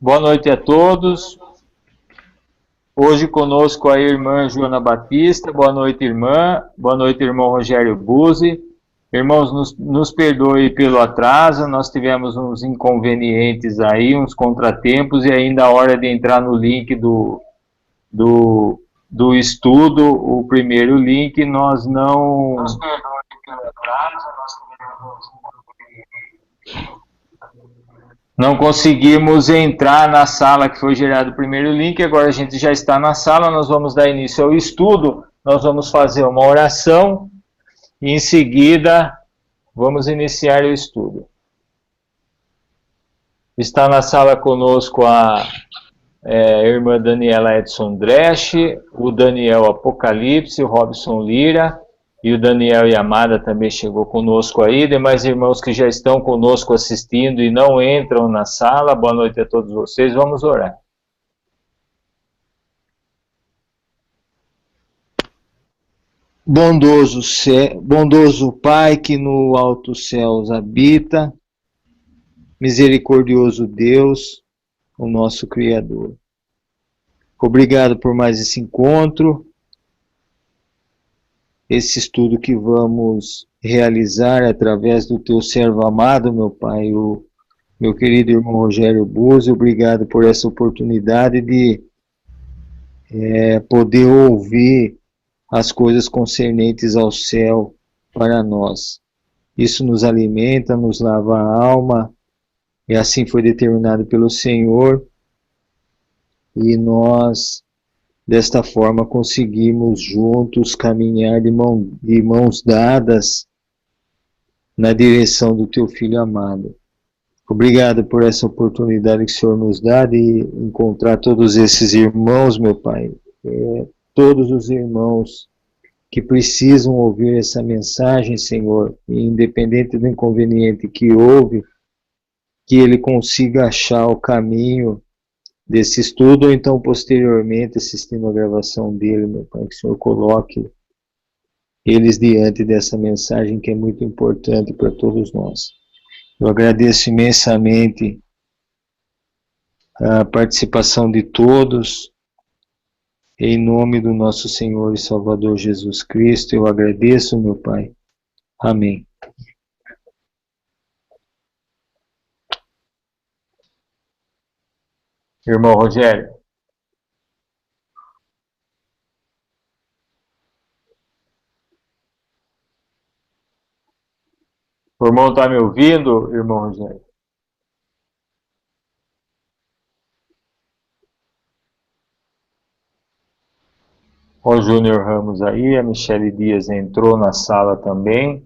Boa noite a todos. Hoje conosco a irmã Joana Batista. Boa noite, irmã. Boa noite, irmão Rogério Buzzi. Irmãos, nos perdoe pelo atraso, nós tivemos uns inconvenientes aí, uns contratempos, e ainda a hora de entrar no link do estudo, o primeiro link, nós não... Nos perdoe pelo atraso, nós tivemos uns inconvenientes. Não conseguimos entrar na sala que foi gerado o primeiro link, agora a gente já está na sala, nós vamos dar início ao estudo, nós vamos fazer uma oração e em seguida vamos iniciar o estudo. Está na sala conosco a irmã Daniela Edson Dresch, o Daniel Apocalipse, o Robson Lira, e o Daniel Yamada também chegou conosco aí, demais irmãos que já estão conosco assistindo e não entram na sala, boa noite a todos vocês, vamos orar. Bondoso Pai que no alto céus habita, misericordioso Deus, o nosso Criador. Obrigado por mais esse encontro, esse estudo que vamos realizar através do teu servo amado, meu Pai, o meu querido irmão Rogério Buzzi. Obrigado por essa oportunidade de poder ouvir as coisas concernentes ao céu para nós. Isso nos alimenta, nos lava a alma, e assim foi determinado pelo Senhor, e nós desta forma conseguimos juntos caminhar de mãos dadas na direção do teu Filho amado. Obrigado por essa oportunidade que o Senhor nos dá de encontrar todos esses irmãos, meu Pai. Todos os irmãos que precisam ouvir essa mensagem, Senhor, independente do inconveniente que houve, que ele consiga achar o caminho desse estudo, ou então posteriormente assistindo a gravação dele, meu Pai, que o Senhor coloque eles diante dessa mensagem que é muito importante para todos nós. Eu agradeço imensamente a participação de todos, em nome do nosso Senhor e Salvador Jesus Cristo, eu agradeço, meu Pai. Amém. Irmão Rogério. O irmão está me ouvindo, irmão Rogério? O Júnior Ramos aí, a Michele Dias entrou na sala também.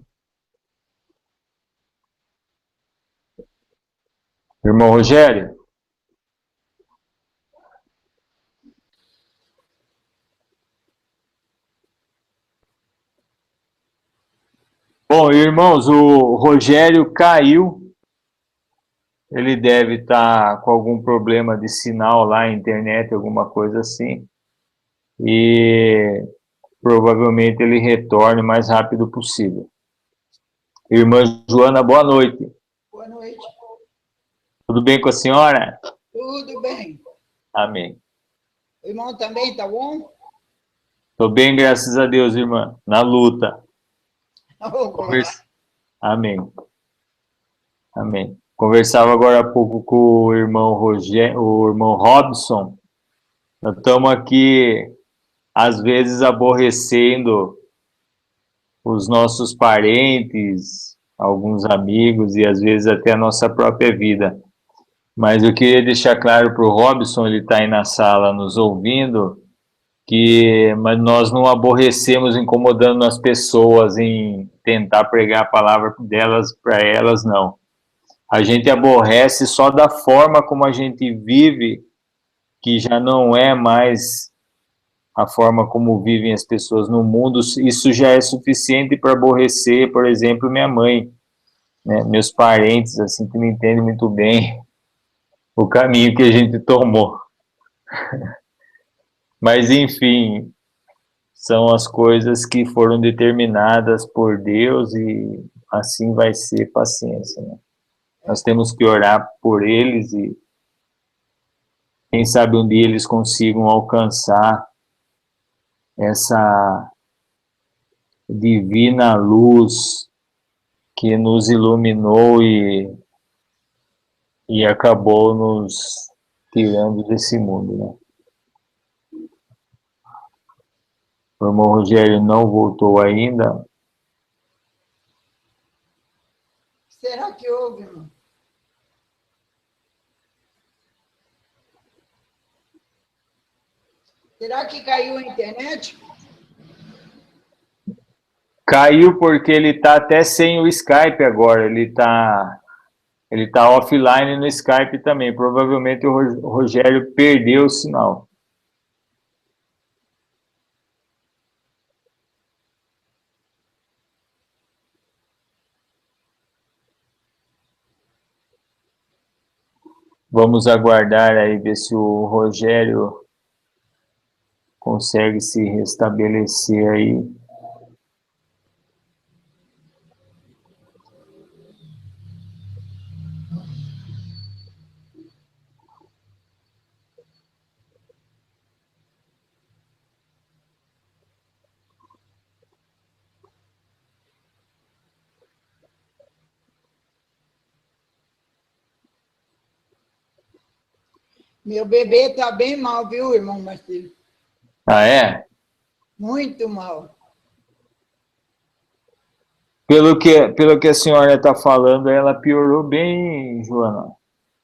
Irmão Rogério? Bom, irmãos, o Rogério caiu, ele deve estar com algum problema de sinal lá, internet, alguma coisa assim, e provavelmente ele retorne o mais rápido possível. Irmã Joana, boa noite. Boa noite. Tudo bem com a senhora? Tudo bem. Amém. O irmão também está bom? Estou bem, graças a Deus, irmã, na luta. Amém. Amém. Conversava agora há pouco com o irmão o irmão Robson. Nós estamos aqui, às vezes, aborrecendo os nossos parentes, alguns amigos e, às vezes, até a nossa própria vida. Mas eu queria deixar claro para o Robson, ele está aí na sala nos ouvindo, mas nós não aborrecemos incomodando as pessoas em tentar pregar a palavra delas para elas, não. A gente aborrece só da forma como a gente vive, que já não é mais a forma como vivem as pessoas no mundo. Isso já é suficiente para aborrecer, por exemplo, minha mãe, né? Meus parentes, assim, que não entendem muito bem o caminho que a gente tomou. Mas, enfim, são as coisas que foram determinadas por Deus e assim vai ser, paciência, né? Nós temos que orar por eles Quem sabe um dia eles consigam alcançar essa divina luz que nos iluminou e acabou nos tirando desse mundo, né? O irmão Rogério não voltou ainda. Será que houve, irmão? Será que caiu a internet? Caiu porque ele está até sem o Skype agora. Ele tá offline no Skype também. Provavelmente o Rogério perdeu o sinal. Vamos aguardar aí, ver se o Rogério consegue se restabelecer aí. Meu bebê está bem mal, viu, irmão Marcelo? Ah, é? Muito mal. Pelo que a senhora está falando, ela piorou bem, Joana.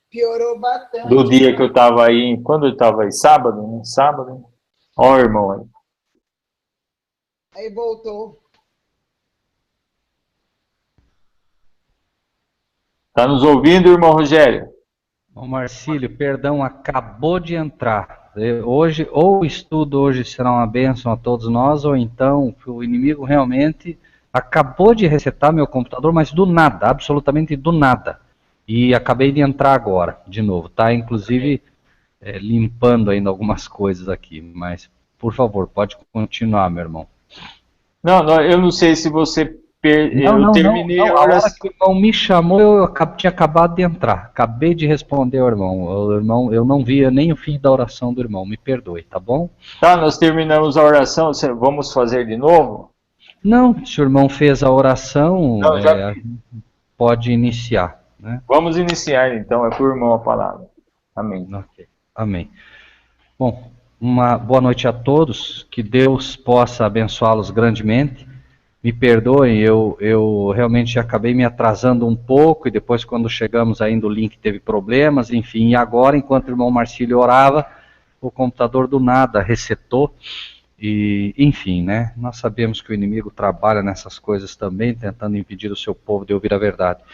Piorou bastante. Do dia que eu estava aí, quando eu estava aí? Sábado, né? Sábado. Ó, irmão aí. Aí voltou. Tá nos ouvindo, irmão Rogério? Ô Marcílio, perdão, acabou de entrar. Hoje, ou o estudo hoje será uma bênção a todos nós, ou então o inimigo realmente acabou de resetar meu computador, mas do nada, absolutamente do nada. E acabei de entrar agora, de novo, tá? Inclusive limpando ainda algumas coisas aqui, mas por favor, pode continuar, meu irmão. Não, eu não sei se você... Eu terminei a hora que o irmão me chamou, eu tinha acabado de entrar. Acabei de responder ao irmão. O irmão, eu não via nem o fim da oração do irmão. Me perdoe, tá bom? Tá, nós terminamos a oração. Vamos fazer de novo? Não, se o irmão fez a oração, não, pode iniciar. Né? Vamos iniciar, então. É para o irmão a palavra. Amém. Okay. Amém. Bom, uma boa noite a todos. Que Deus possa abençoá-los grandemente. Me perdoem, eu realmente acabei me atrasando um pouco, e depois quando chegamos ainda o link teve problemas, enfim, e agora, enquanto o irmão Marcílio orava, o computador do nada resetou, e enfim, né, nós sabemos que o inimigo trabalha nessas coisas também, tentando impedir o seu povo de ouvir a verdade.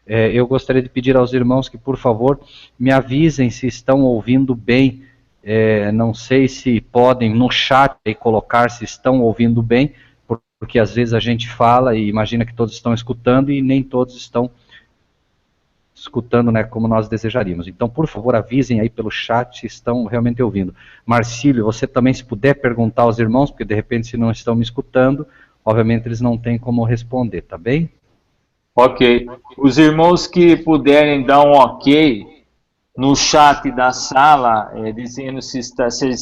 Eu gostaria de pedir aos irmãos que, por favor, me avisem se estão ouvindo bem, não sei se podem no chat aí colocar se estão ouvindo bem, porque às vezes a gente fala e imagina que todos estão escutando e nem todos estão escutando, né, como nós desejaríamos. Então, por favor, avisem aí pelo chat se estão realmente ouvindo. Marcílio, você também, se puder perguntar aos irmãos, porque de repente se não estão me escutando, obviamente eles não têm como responder, tá bem? Ok. Os irmãos que puderem dar um ok no chat da sala, dizendo se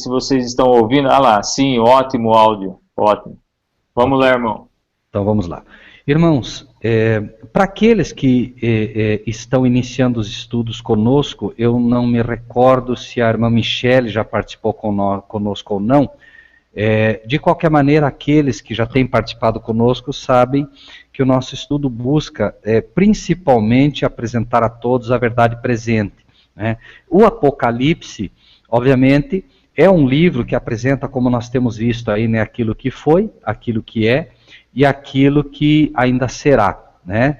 vocês estão ouvindo. Ah lá, sim, ótimo áudio, ótimo. Vamos lá, irmão. Então vamos lá. Irmãos, para aqueles que estão iniciando os estudos conosco, eu não me recordo se a irmã Michele já participou conosco ou não. De qualquer maneira, aqueles que já têm participado conosco sabem que o nosso estudo busca principalmente apresentar a todos a verdade presente. Né? O Apocalipse, obviamente, é um livro que apresenta, como nós temos visto aí, né, aquilo que foi, aquilo que é e aquilo que ainda será. Né?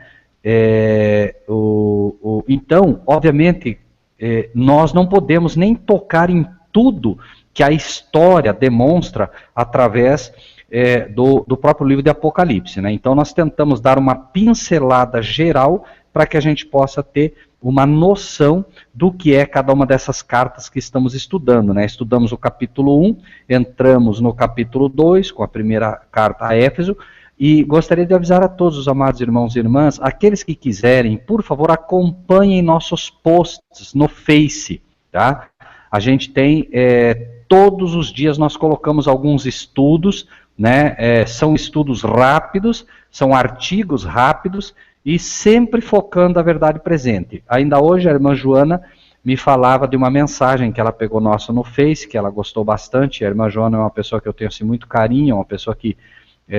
Então, obviamente, nós não podemos nem tocar em tudo que a história demonstra através do próprio livro de Apocalipse. Né? Então, nós tentamos dar uma pincelada geral para que a gente possa ter uma noção do que é cada uma dessas cartas que estamos estudando. Né? Estudamos o capítulo 1, entramos no capítulo 2, com a primeira carta a Éfeso, e gostaria de avisar a todos os amados irmãos e irmãs, aqueles que quiserem, por favor, acompanhem nossos posts no Face, tá? A gente tem, todos os dias nós colocamos alguns estudos, né? São estudos rápidos, são artigos rápidos e sempre focando a verdade presente. Ainda hoje a irmã Joana me falava de uma mensagem que ela pegou nossa no Face, que ela gostou bastante. A irmã Joana é uma pessoa que eu tenho assim, muito carinho, uma pessoa que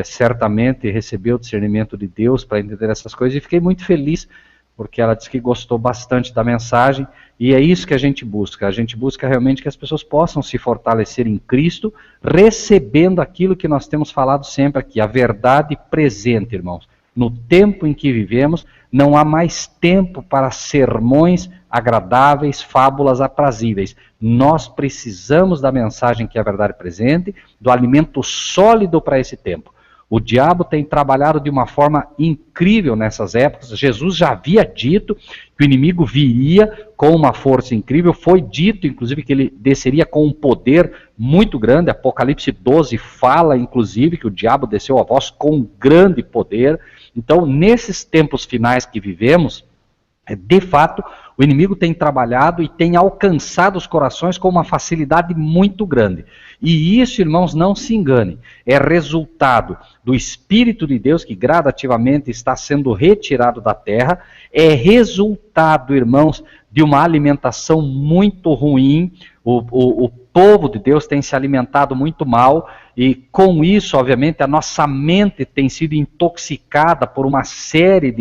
certamente recebeu o discernimento de Deus para entender essas coisas, e fiquei muito feliz, porque ela disse que gostou bastante da mensagem, e é isso que a gente busca realmente que as pessoas possam se fortalecer em Cristo, recebendo aquilo que nós temos falado sempre aqui, a verdade presente, irmãos. No tempo em que vivemos, não há mais tempo para sermões agradáveis, fábulas aprazíveis. Nós precisamos da mensagem que é a verdade presente, do alimento sólido para esse tempo. O diabo tem trabalhado de uma forma incrível nessas épocas. Jesus já havia dito que o inimigo viria com uma força incrível. Foi dito, inclusive, que ele desceria com um poder muito grande. Apocalipse 12 fala, inclusive, que o diabo desceu a voz com grande poder. Então, nesses tempos finais que vivemos, de fato, o inimigo tem trabalhado e tem alcançado os corações com uma facilidade muito grande. E isso, irmãos, não se enganem, é resultado do Espírito de Deus que gradativamente está sendo retirado da terra, é resultado, irmãos, de uma alimentação muito ruim. O povo de Deus tem se alimentado muito mal, e com isso, obviamente, a nossa mente tem sido intoxicada por uma série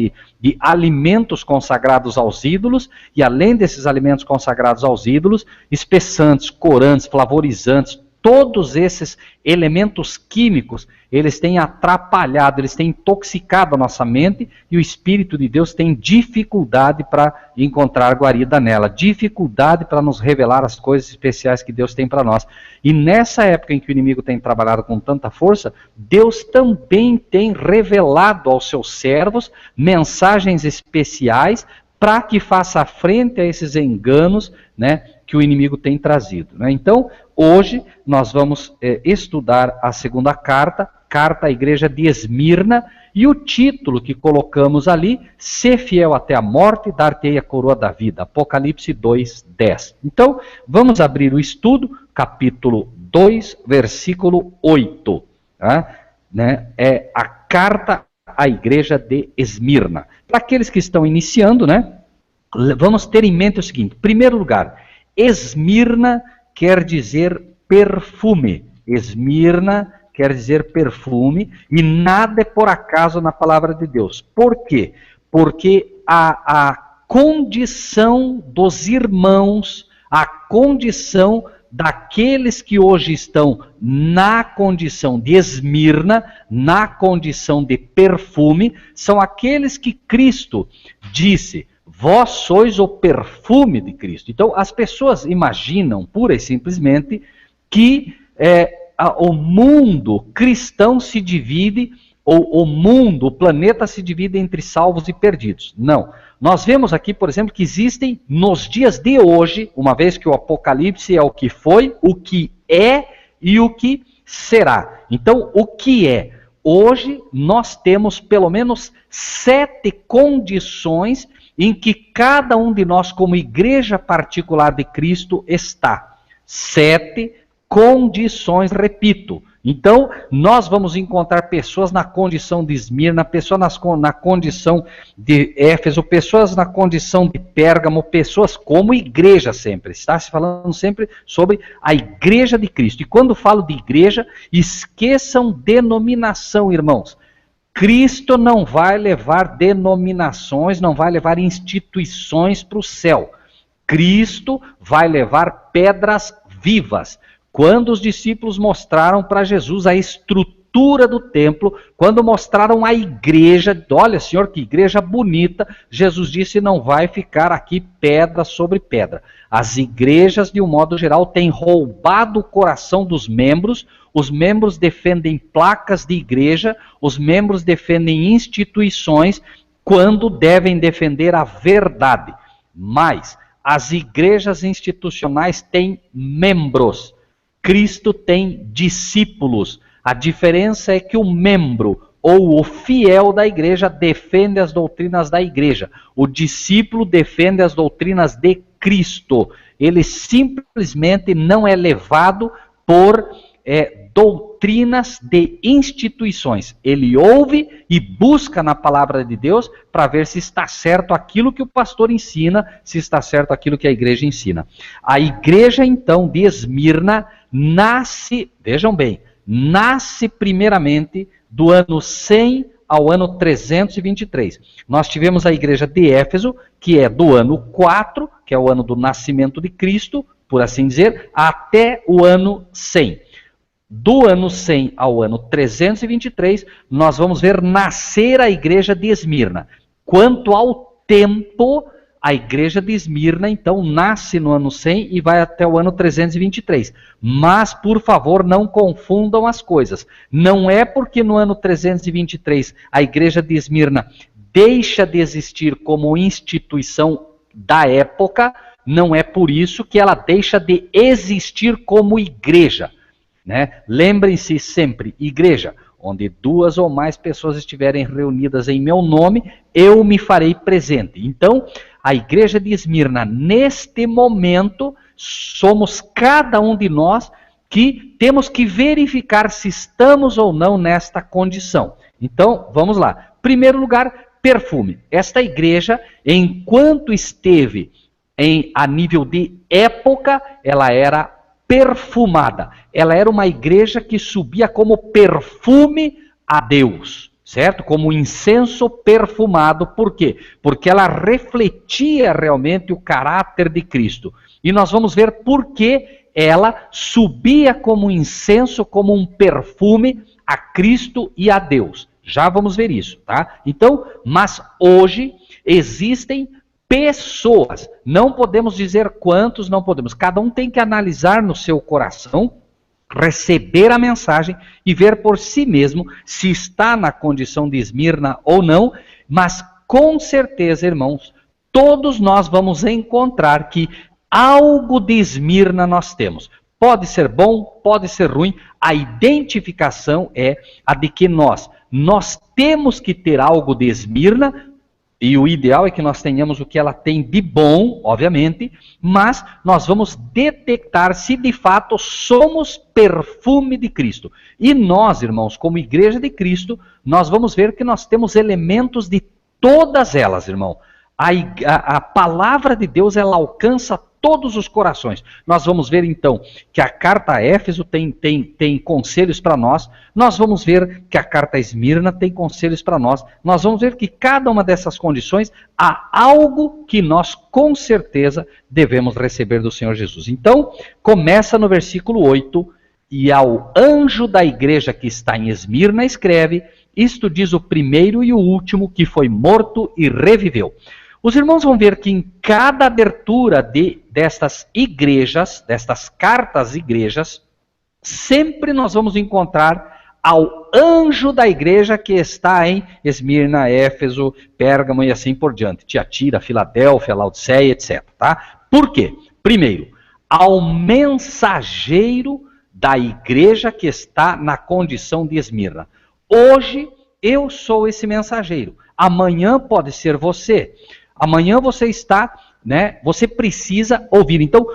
de alimentos consagrados aos ídolos, e além desses alimentos consagrados aos ídolos, espessantes, corantes, flavorizantes, todos esses elementos químicos, eles têm atrapalhado, eles têm intoxicado a nossa mente, e o Espírito de Deus tem dificuldade para encontrar guarida nela, dificuldade para nos revelar as coisas especiais que Deus tem para nós. E nessa época em que o inimigo tem trabalhado com tanta força, Deus também tem revelado aos seus servos mensagens especiais para que faça frente a esses enganos, né, que o inimigo tem trazido, né? Então, hoje nós vamos estudar a segunda carta à igreja de Esmirna, e o título que colocamos ali, ser fiel até a morte, dar-te-ei a coroa da vida, Apocalipse 2:10. Então, vamos abrir o estudo, capítulo 2, versículo 8, tá? Né? É a carta à igreja de Esmirna. Para aqueles que estão iniciando, né, vamos ter em mente o seguinte: em primeiro lugar, Esmirna quer dizer perfume. Esmirna quer dizer perfume, e nada é por acaso na palavra de Deus. Por quê? Porque a condição dos irmãos, a condição daqueles que hoje estão na condição de Esmirna, na condição de perfume, são aqueles que Cristo disse: vós sois o perfume de Cristo. Então, as pessoas imaginam, pura e simplesmente, que o mundo cristão se divide, ou o mundo, o planeta se divide entre salvos e perdidos. Não. Nós vemos aqui, por exemplo, que existem, nos dias de hoje, uma vez que o Apocalipse é o que foi, o que é e o que será. Então, o que é? Hoje, nós temos pelo menos 7 condições em que cada um de nós, como igreja particular de Cristo, está. 7 condições, repito. Então, nós vamos encontrar pessoas na condição de Esmirna, pessoas na condição de Éfeso, pessoas na condição de Pérgamo, pessoas como igreja sempre. Está se falando sempre sobre a igreja de Cristo. E quando falo de igreja, esqueçam denominação, irmãos. Cristo não vai levar denominações, não vai levar instituições para o céu. Cristo vai levar pedras vivas. Quando os discípulos mostraram para Jesus a estrutura do templo, quando mostraram a igreja, olha, Senhor, que igreja bonita, Jesus disse: não vai ficar aqui pedra sobre pedra. As igrejas, de um modo geral, têm roubado o coração dos membros. Os membros defendem placas de igreja, os membros defendem instituições, quando devem defender a verdade. Mas as igrejas institucionais têm membros. Cristo tem discípulos. A diferença é que o membro ou o fiel da igreja defende as doutrinas da igreja. O discípulo defende as doutrinas de Cristo. Ele simplesmente não é levado por doutrinas de instituições. Ele ouve e busca na palavra de Deus para ver se está certo aquilo que o pastor ensina, se está certo aquilo que a igreja ensina. A igreja, então, de Esmirna nasce, vejam bem, nasce primeiramente do ano 100 ao ano 323. Nós tivemos a igreja de Éfeso, que é do ano 4, que é o ano do nascimento de Cristo, por assim dizer, até o ano 100. Do ano 100 ao ano 323, nós vamos ver nascer a igreja de Esmirna. Quanto ao tempo, a igreja de Esmirna, então, nasce no ano 100 e vai até o ano 323. Mas, por favor, não confundam as coisas. Não é porque no ano 323 a igreja de Esmirna deixa de existir como instituição da época, não é por isso que ela deixa de existir como igreja. Né? Lembrem-se sempre, igreja, onde 2 ou mais pessoas estiverem reunidas em meu nome, eu me farei presente. Então, a igreja de Esmirna, neste momento, somos cada um de nós que temos que verificar se estamos ou não nesta condição. Então, vamos lá. Primeiro lugar, perfume. Esta igreja, enquanto esteve a nível de época, ela era perfumada. Ela era uma igreja que subia como perfume a Deus, certo? Como incenso perfumado. Por quê? Porque ela refletia realmente o caráter de Cristo. E nós vamos ver por que ela subia como incenso, como um perfume a Cristo e a Deus. Já vamos ver isso, tá? Então, mas hoje existem pessoas, não podemos dizer quantos, não podemos. Cada um tem que analisar no seu coração, receber a mensagem e ver por si mesmo se está na condição de Esmirna ou não, mas com certeza, irmãos, todos nós vamos encontrar que algo de Esmirna nós temos. Pode ser bom, pode ser ruim, a identificação é a de que nós temos que ter algo de Esmirna. E o ideal é que nós tenhamos o que ela tem de bom, obviamente, mas nós vamos detectar se de fato somos perfume de Cristo. E nós, irmãos, como igreja de Cristo, nós vamos ver que nós temos elementos de todas elas, irmão. A palavra de Deus, ela alcança todos os corações. Nós vamos ver então que a carta a Éfeso tem conselhos para nós. Nós vamos ver que a carta a Esmirna tem conselhos para nós. Nós vamos ver que cada uma dessas condições há algo que nós com certeza devemos receber do Senhor Jesus. Então, começa no versículo 8, e ao anjo da igreja que está em Esmirna escreve: isto diz o primeiro e o último que foi morto e reviveu. Os irmãos vão ver que em cada abertura destas igrejas, destas cartas igrejas, sempre nós vamos encontrar ao anjo da igreja que está em Esmirna, Éfeso, Pérgamo e assim por diante. Tiatira, Filadélfia, Laodiceia, etc. Tá? Por quê? Primeiro, ao mensageiro da igreja que está na condição de Esmirna. Hoje eu sou esse mensageiro. Amanhã pode ser você. Amanhã você está, né? Você precisa ouvir. Então,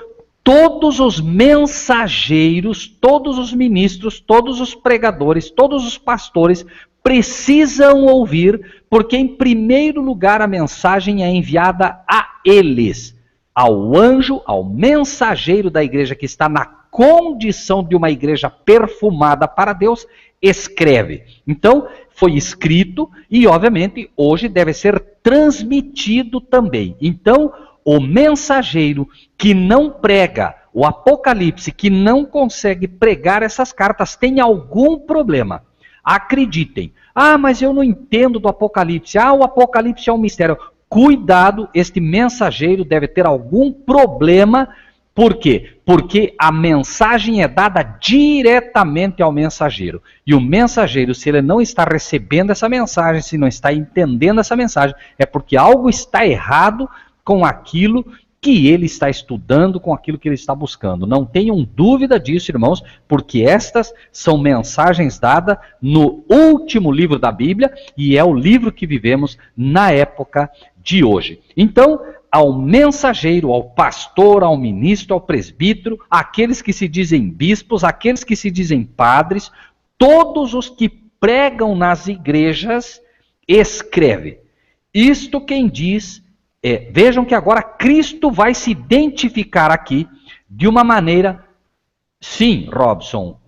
todos os mensageiros, todos os ministros, todos os pregadores, todos os pastores precisam ouvir, porque em primeiro lugar a mensagem é enviada a eles, ao anjo, ao mensageiro da igreja que está na condição de uma igreja perfumada para Deus, escreve. Então, foi escrito e, obviamente, hoje deve ser transmitido também. Então, o mensageiro que não prega o Apocalipse, que não consegue pregar essas cartas, tem algum problema. Acreditem. Ah, mas eu não entendo do Apocalipse. Ah, o Apocalipse é um mistério. Cuidado, este mensageiro deve ter algum problema. Por quê? Porque a mensagem é dada diretamente ao mensageiro. E o mensageiro, se ele não está recebendo essa mensagem, se não está entendendo essa mensagem, é porque algo está errado com aquilo que ele está estudando com aquilo que ele está buscando. Não tenham dúvida disso, irmãos, porque estas são mensagens dadas no último livro da Bíblia e é o livro que vivemos na época de hoje. Então, ao mensageiro, ao pastor, ao ministro, ao presbítero, aqueles que se dizem bispos, aqueles que se dizem padres, todos os que pregam nas igrejas, escreve. Isto quem diz vejam que agora Cristo vai se identificar aqui de uma maneira. Sim, Robson,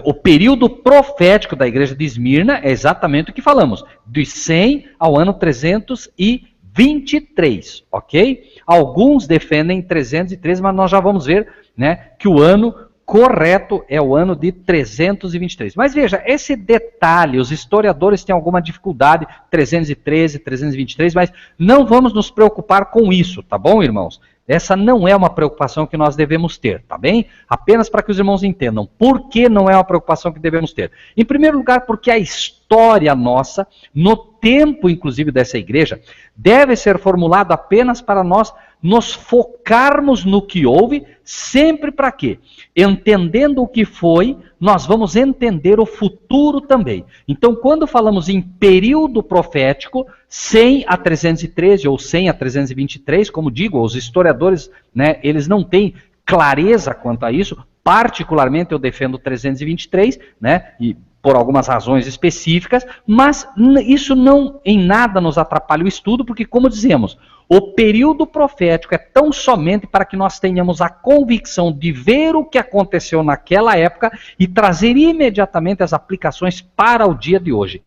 o período profético da igreja de Esmirna é exatamente o que falamos, de 100 ao ano 323, ok? Alguns defendem 313, mas nós já vamos ver, né, que o ano correto é o ano de 323. Mas veja, esse detalhe, os historiadores têm alguma dificuldade, 313, 323, mas não vamos nos preocupar com isso, tá bom, irmãos? Essa não é uma preocupação que nós devemos ter, tá bem? Apenas para que os irmãos entendam por que não é uma preocupação que devemos ter. Em primeiro lugar, porque a história nossa, no tempo inclusive dessa igreja, deve ser formulada apenas para nós nos focarmos no que houve, sempre para quê? Entendendo o que foi, nós vamos entender o futuro também. Então, quando falamos em período profético, 100 a 313 ou 100 a 323, como digo, os historiadores, né, eles não têm clareza quanto a isso, particularmente eu defendo 323, né, e por algumas razões específicas, mas isso não em nada nos atrapalha o estudo, porque, como dizemos, o período profético é tão somente para que nós tenhamos a convicção de ver o que aconteceu naquela época e trazer imediatamente as aplicações para o dia de hoje.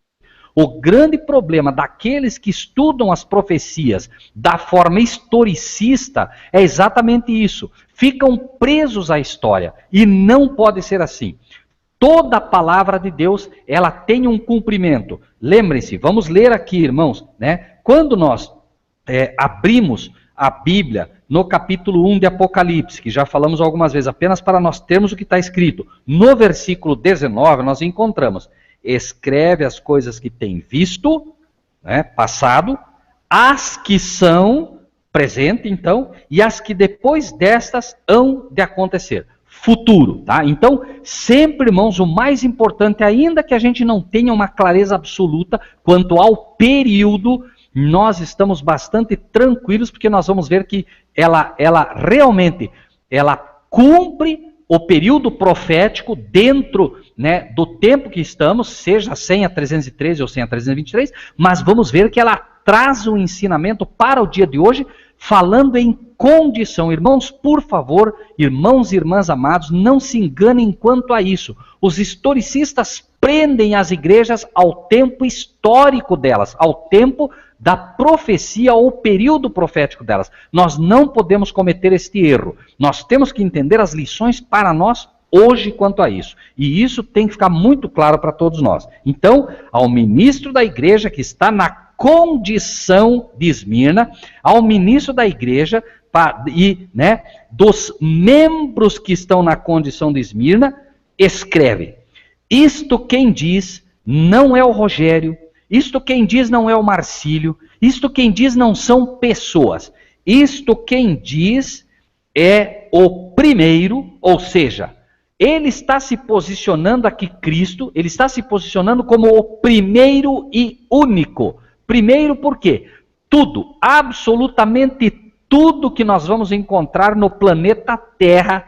O grande problema daqueles que estudam as profecias da forma historicista é exatamente isso. Ficam presos à história e não pode ser assim. Toda a palavra de Deus, ela tem um cumprimento. Lembrem-se, vamos ler aqui, irmãos, né? Quando nós abrimos a Bíblia no capítulo 1 de Apocalipse, que já falamos algumas vezes, apenas para nós termos o que está escrito. No versículo 19, nós encontramos: escreve as coisas que tem visto, né, passado, as que são, presente então, e as que depois destas hão de acontecer, futuro, tá? Então, sempre, irmãos, o mais importante, ainda que a gente não tenha uma clareza absoluta quanto ao período, nós estamos bastante tranquilos, porque nós vamos ver que ela realmente, ela cumpre o período profético dentro, né, do tempo que estamos, seja 100 a 313 ou 100 a 323, mas vamos ver que ela traz um ensinamento para o dia de hoje, falando em condição. Irmãos, por favor, irmãos e irmãs amados, não se enganem quanto a isso. Os historicistas prendem as igrejas ao tempo histórico delas, ao tempo da profecia ou período profético delas. Nós não podemos cometer este erro. Nós temos que entender as lições para nós hoje quanto a isso. E isso tem que ficar muito claro para todos nós. Então, ao ministro da igreja que está na condição de Esmirna, ao ministro da igreja e, né, dos membros que estão na condição de Esmirna, escreve: isto quem diz não é o Rogério, isto quem diz não é o Marcílio, isto quem diz não são pessoas, isto quem diz é o primeiro, ou seja, ele está se posicionando aqui, Cristo, ele está se posicionando como o primeiro e único. Primeiro por quê? Tudo, absolutamente tudo que nós vamos encontrar no planeta Terra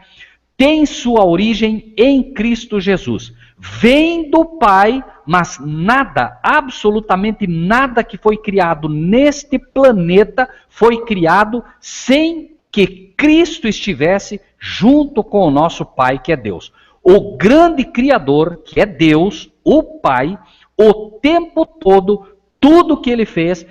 tem sua origem em Cristo Jesus. Vem do Pai, mas nada, absolutamente nada que foi criado neste planeta foi criado sem que Cristo estivesse junto com o nosso Pai, que é Deus. O grande Criador, que é Deus, o Pai, o tempo todo, tudo que ele fez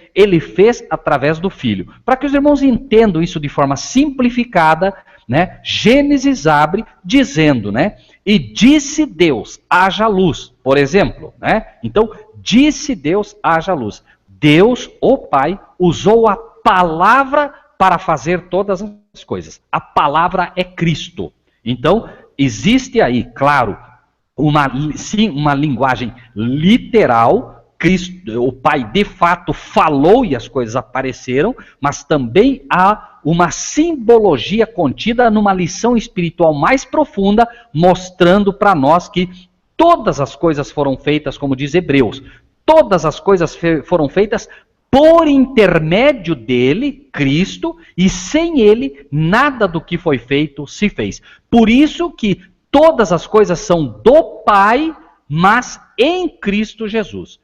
através do Filho. Para que os irmãos entendam isso de forma simplificada, né? Gênesis abre dizendo, né? E disse Deus, haja luz, por exemplo, né? Então, disse Deus, haja luz. Deus, o Pai, usou a palavra para fazer todas as coisas. A palavra é Cristo. Então, existe aí, claro, uma linguagem literal, Cristo, o Pai de fato falou e as coisas apareceram, mas também há uma simbologia contida numa lição espiritual mais profunda, mostrando para nós que todas as coisas foram feitas, como diz Hebreus, todas as coisas foram feitas por intermédio dele, Cristo, e sem ele, nada do que foi feito se fez. Por isso que todas as coisas são do Pai, mas em Cristo Jesus.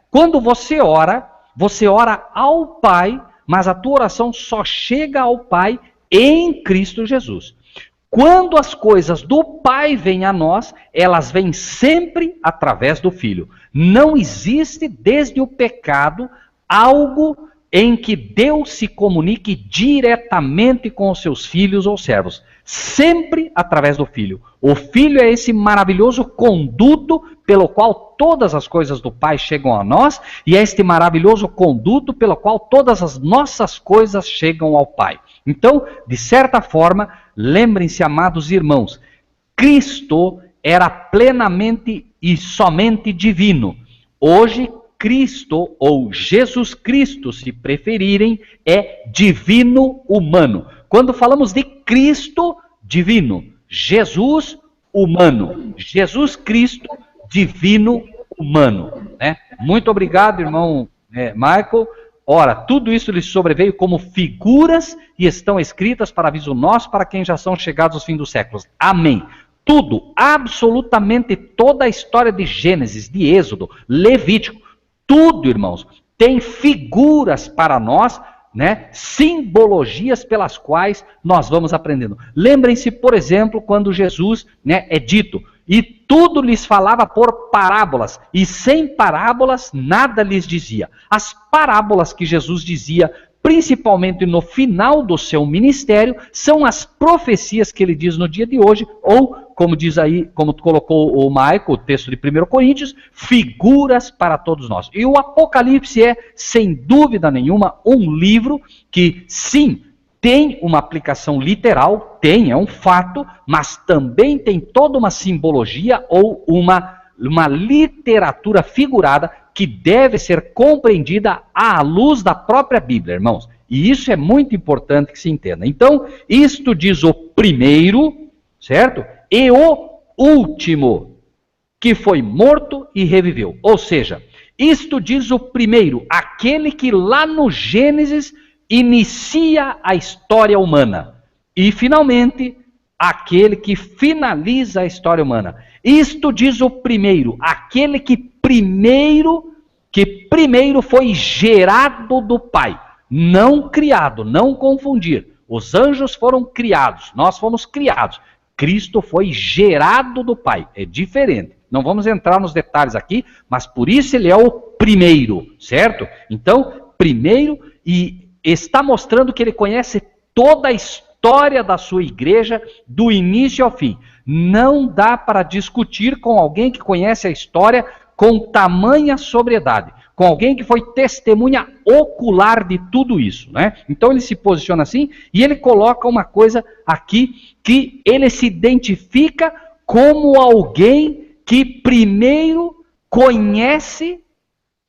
Quando você ora ao Pai, mas a tua oração só chega ao Pai em Cristo Jesus. Quando as coisas do Pai vêm a nós, elas vêm sempre através do Filho. Não existe desde o pecado algo em que Deus se comunique diretamente com os seus filhos ou servos. Sempre através do Filho. O Filho é esse maravilhoso conduto pelo qual todas as coisas do Pai chegam a nós, e é este maravilhoso conduto pelo qual todas as nossas coisas chegam ao Pai. Então, de certa forma, lembrem-se, amados irmãos, Cristo era plenamente e somente divino. Hoje, Cristo, ou Jesus Cristo, se preferirem, é divino humano. Quando falamos de Cristo, divino. Jesus, humano. Jesus Cristo, divino humano. Muito obrigado, irmão Michael. Ora, tudo isso lhes sobreveio como figuras e estão escritas para aviso nosso, para quem já são chegados aos fins dos séculos. Amém. Tudo, absolutamente toda a história de Gênesis, de Êxodo, Levítico, tudo, irmãos, tem figuras para nós, simbologias pelas quais nós vamos aprendendo. Lembrem-se, por exemplo, quando Jesus é dito, e tudo lhes falava por parábolas, e sem parábolas nada lhes dizia. As parábolas que Jesus dizia, principalmente no final do seu ministério, são as profecias que ele diz no dia de hoje, ou, como diz aí, como colocou o Michael, o texto de 1 Coríntios, figuras para todos nós. E o Apocalipse é, sem dúvida nenhuma, um livro que, sim, tem uma aplicação literal, é um fato, mas também tem toda uma simbologia ou uma literatura figurada que deve ser compreendida à luz da própria Bíblia, irmãos. E isso é muito importante que se entenda. Então, isto diz o primeiro, certo? E o último, que foi morto e reviveu. Ou seja, isto diz o primeiro, aquele que lá no Gênesis inicia a história humana. E, finalmente, aquele que finaliza a história humana. Isto diz o primeiro, aquele que primeiro foi gerado do Pai. Não criado, não confundir. Os anjos foram criados, nós fomos criados. Cristo foi gerado do Pai. É diferente. Não vamos entrar nos detalhes aqui, mas por isso ele é o primeiro, certo? Então, primeiro, e está mostrando que ele conhece toda a história da sua igreja, do início ao fim. Não dá para discutir com alguém que conhece a história com tamanha sobriedade, com alguém que foi testemunha ocular de tudo isso, Então ele se posiciona assim e ele coloca uma coisa aqui que ele se identifica como alguém que primeiro conhece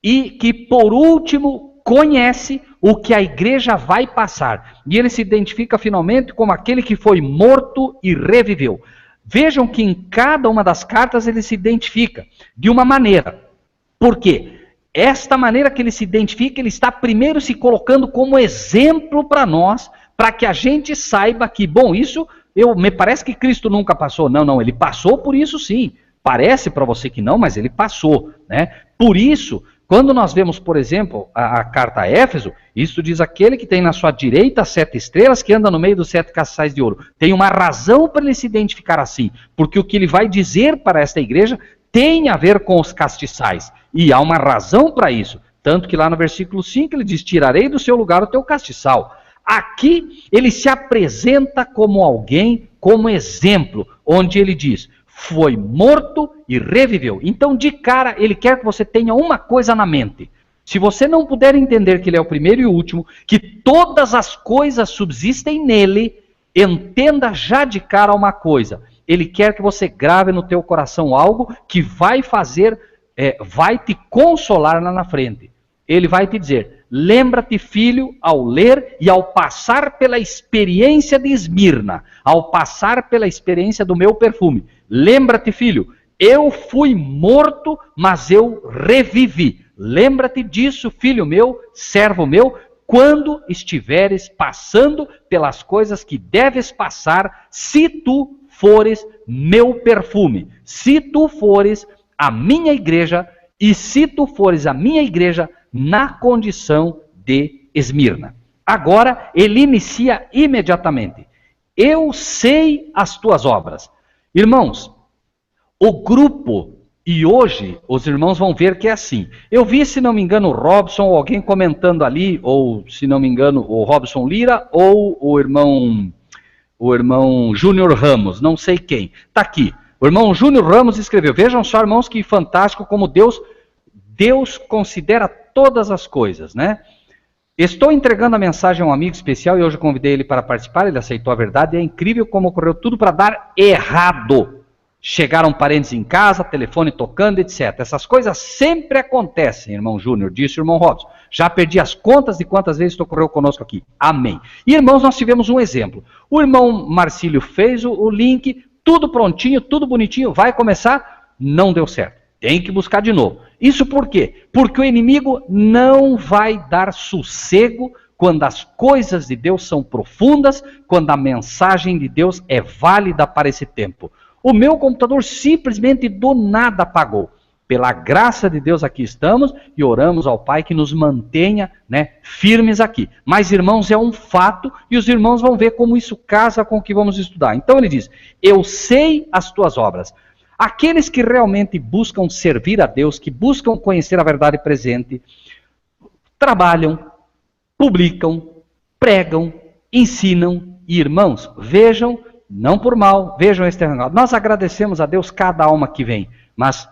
e que por último conhece o que a igreja vai passar. E ele se identifica finalmente como aquele que foi morto e reviveu. Vejam que em cada uma das cartas ele se identifica de uma maneira. Por quê? Esta maneira que ele se identifica, ele está primeiro se colocando como exemplo para nós, para que a gente saiba que, bom, isso me parece que Cristo nunca passou. Não, ele passou por isso sim. Parece para você que não, mas ele passou, Por isso, quando nós vemos, por exemplo, a carta a Éfeso, isso diz aquele que tem na sua direita 7 estrelas, que anda no meio dos 7 castiçais de ouro. Tem uma razão para ele se identificar assim, porque o que ele vai dizer para esta igreja tem a ver com os castiçais. E há uma razão para isso. Tanto que lá no versículo 5 ele diz, tirarei do seu lugar o teu castiçal. Aqui ele se apresenta como alguém, como exemplo, onde ele diz, foi morto e reviveu. Então, de cara, ele quer que você tenha uma coisa na mente. Se você não puder entender que ele é o primeiro e o último, que todas as coisas subsistem nele, entenda já de cara uma coisa. Ele quer que você grave no teu coração algo que vai fazer vai te consolar lá na frente. Ele vai te dizer, lembra-te, filho, ao ler e ao passar pela experiência de Esmirna, ao passar pela experiência do meu perfume. Lembra-te, filho, eu fui morto, mas eu revivi. Lembra-te disso, filho meu, servo meu, quando estiveres passando pelas coisas que deves passar, se tu fores meu perfume, se tu fores a minha igreja, e se tu fores a minha igreja na condição de Esmirna. Agora, ele inicia imediatamente. Eu sei as tuas obras. Irmãos, o grupo, e hoje os irmãos vão ver que é assim. Eu vi, se não me engano, o Robson, ou alguém comentando ali, ou, se não me engano, o Robson Lira, ou o irmão Júnior Ramos, não sei quem. Está aqui. O irmão Júnior Ramos escreveu, vejam só, irmãos, que fantástico como Deus considera todas as coisas, né? Estou entregando a mensagem a um amigo especial e hoje convidei ele para participar, ele aceitou a verdade, e é incrível como ocorreu tudo para dar errado. Chegaram parentes em casa, telefone tocando, etc. Essas coisas sempre acontecem, irmão Júnior, disse o irmão Robson. Já perdi as contas de quantas vezes isso ocorreu conosco aqui. Amém. E, irmãos, nós tivemos um exemplo. O irmão Marcílio fez o link, tudo prontinho, tudo bonitinho, vai começar, não deu certo. Tem que buscar de novo. Isso por quê? Porque o inimigo não vai dar sossego quando as coisas de Deus são profundas, quando a mensagem de Deus é válida para esse tempo. O meu computador simplesmente do nada apagou. Pela graça de Deus aqui estamos e oramos ao Pai que nos mantenha, né, firmes aqui. Mas, irmãos, é um fato e os irmãos vão ver como isso casa com o que vamos estudar. Então ele diz, eu sei as tuas obras. Aqueles que realmente buscam servir a Deus, que buscam conhecer a verdade presente, trabalham, publicam, pregam, ensinam. E, irmãos, vejam, não por mal, vejam este hangout. Nós agradecemos a Deus cada alma que vem, mas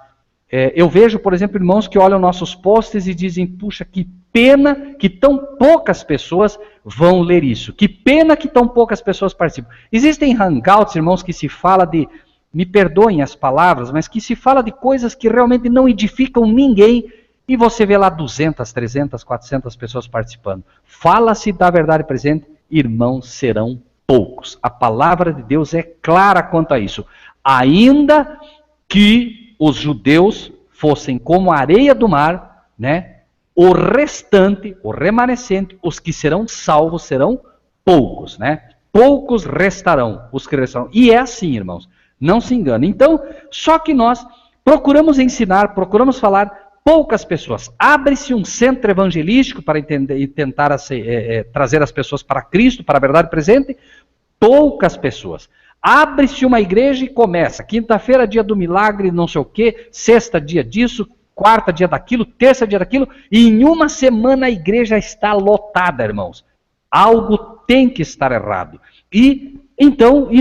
eu vejo, por exemplo, irmãos que olham nossos posts e dizem, puxa, que pena que tão poucas pessoas vão ler isso. Que pena que tão poucas pessoas participam. Existem hangouts, irmãos, que se fala de, me perdoem as palavras, mas que se fala de coisas que realmente não edificam ninguém, e você vê lá 200, 300, 400 pessoas participando. Fala-se da verdade presente, irmãos, serão poucos. A palavra de Deus é clara quanto a isso. Ainda que os judeus fossem como a areia do mar, né? O restante, o remanescente, os que serão salvos serão poucos, né? Poucos restarão, os que restarão. E é assim, irmãos, não se engane. Então, só que nós procuramos ensinar, procuramos falar poucas pessoas. Abre-se um centro evangelístico para entender e tentar trazer as pessoas para Cristo, para a verdade presente. Poucas pessoas. Abre-se uma igreja e começa. Quinta-feira, dia do milagre, não sei o quê. Sexta, dia disso. Quarta, dia daquilo. Terça, dia daquilo. E em uma semana a igreja está lotada, irmãos. Algo tem que estar errado. E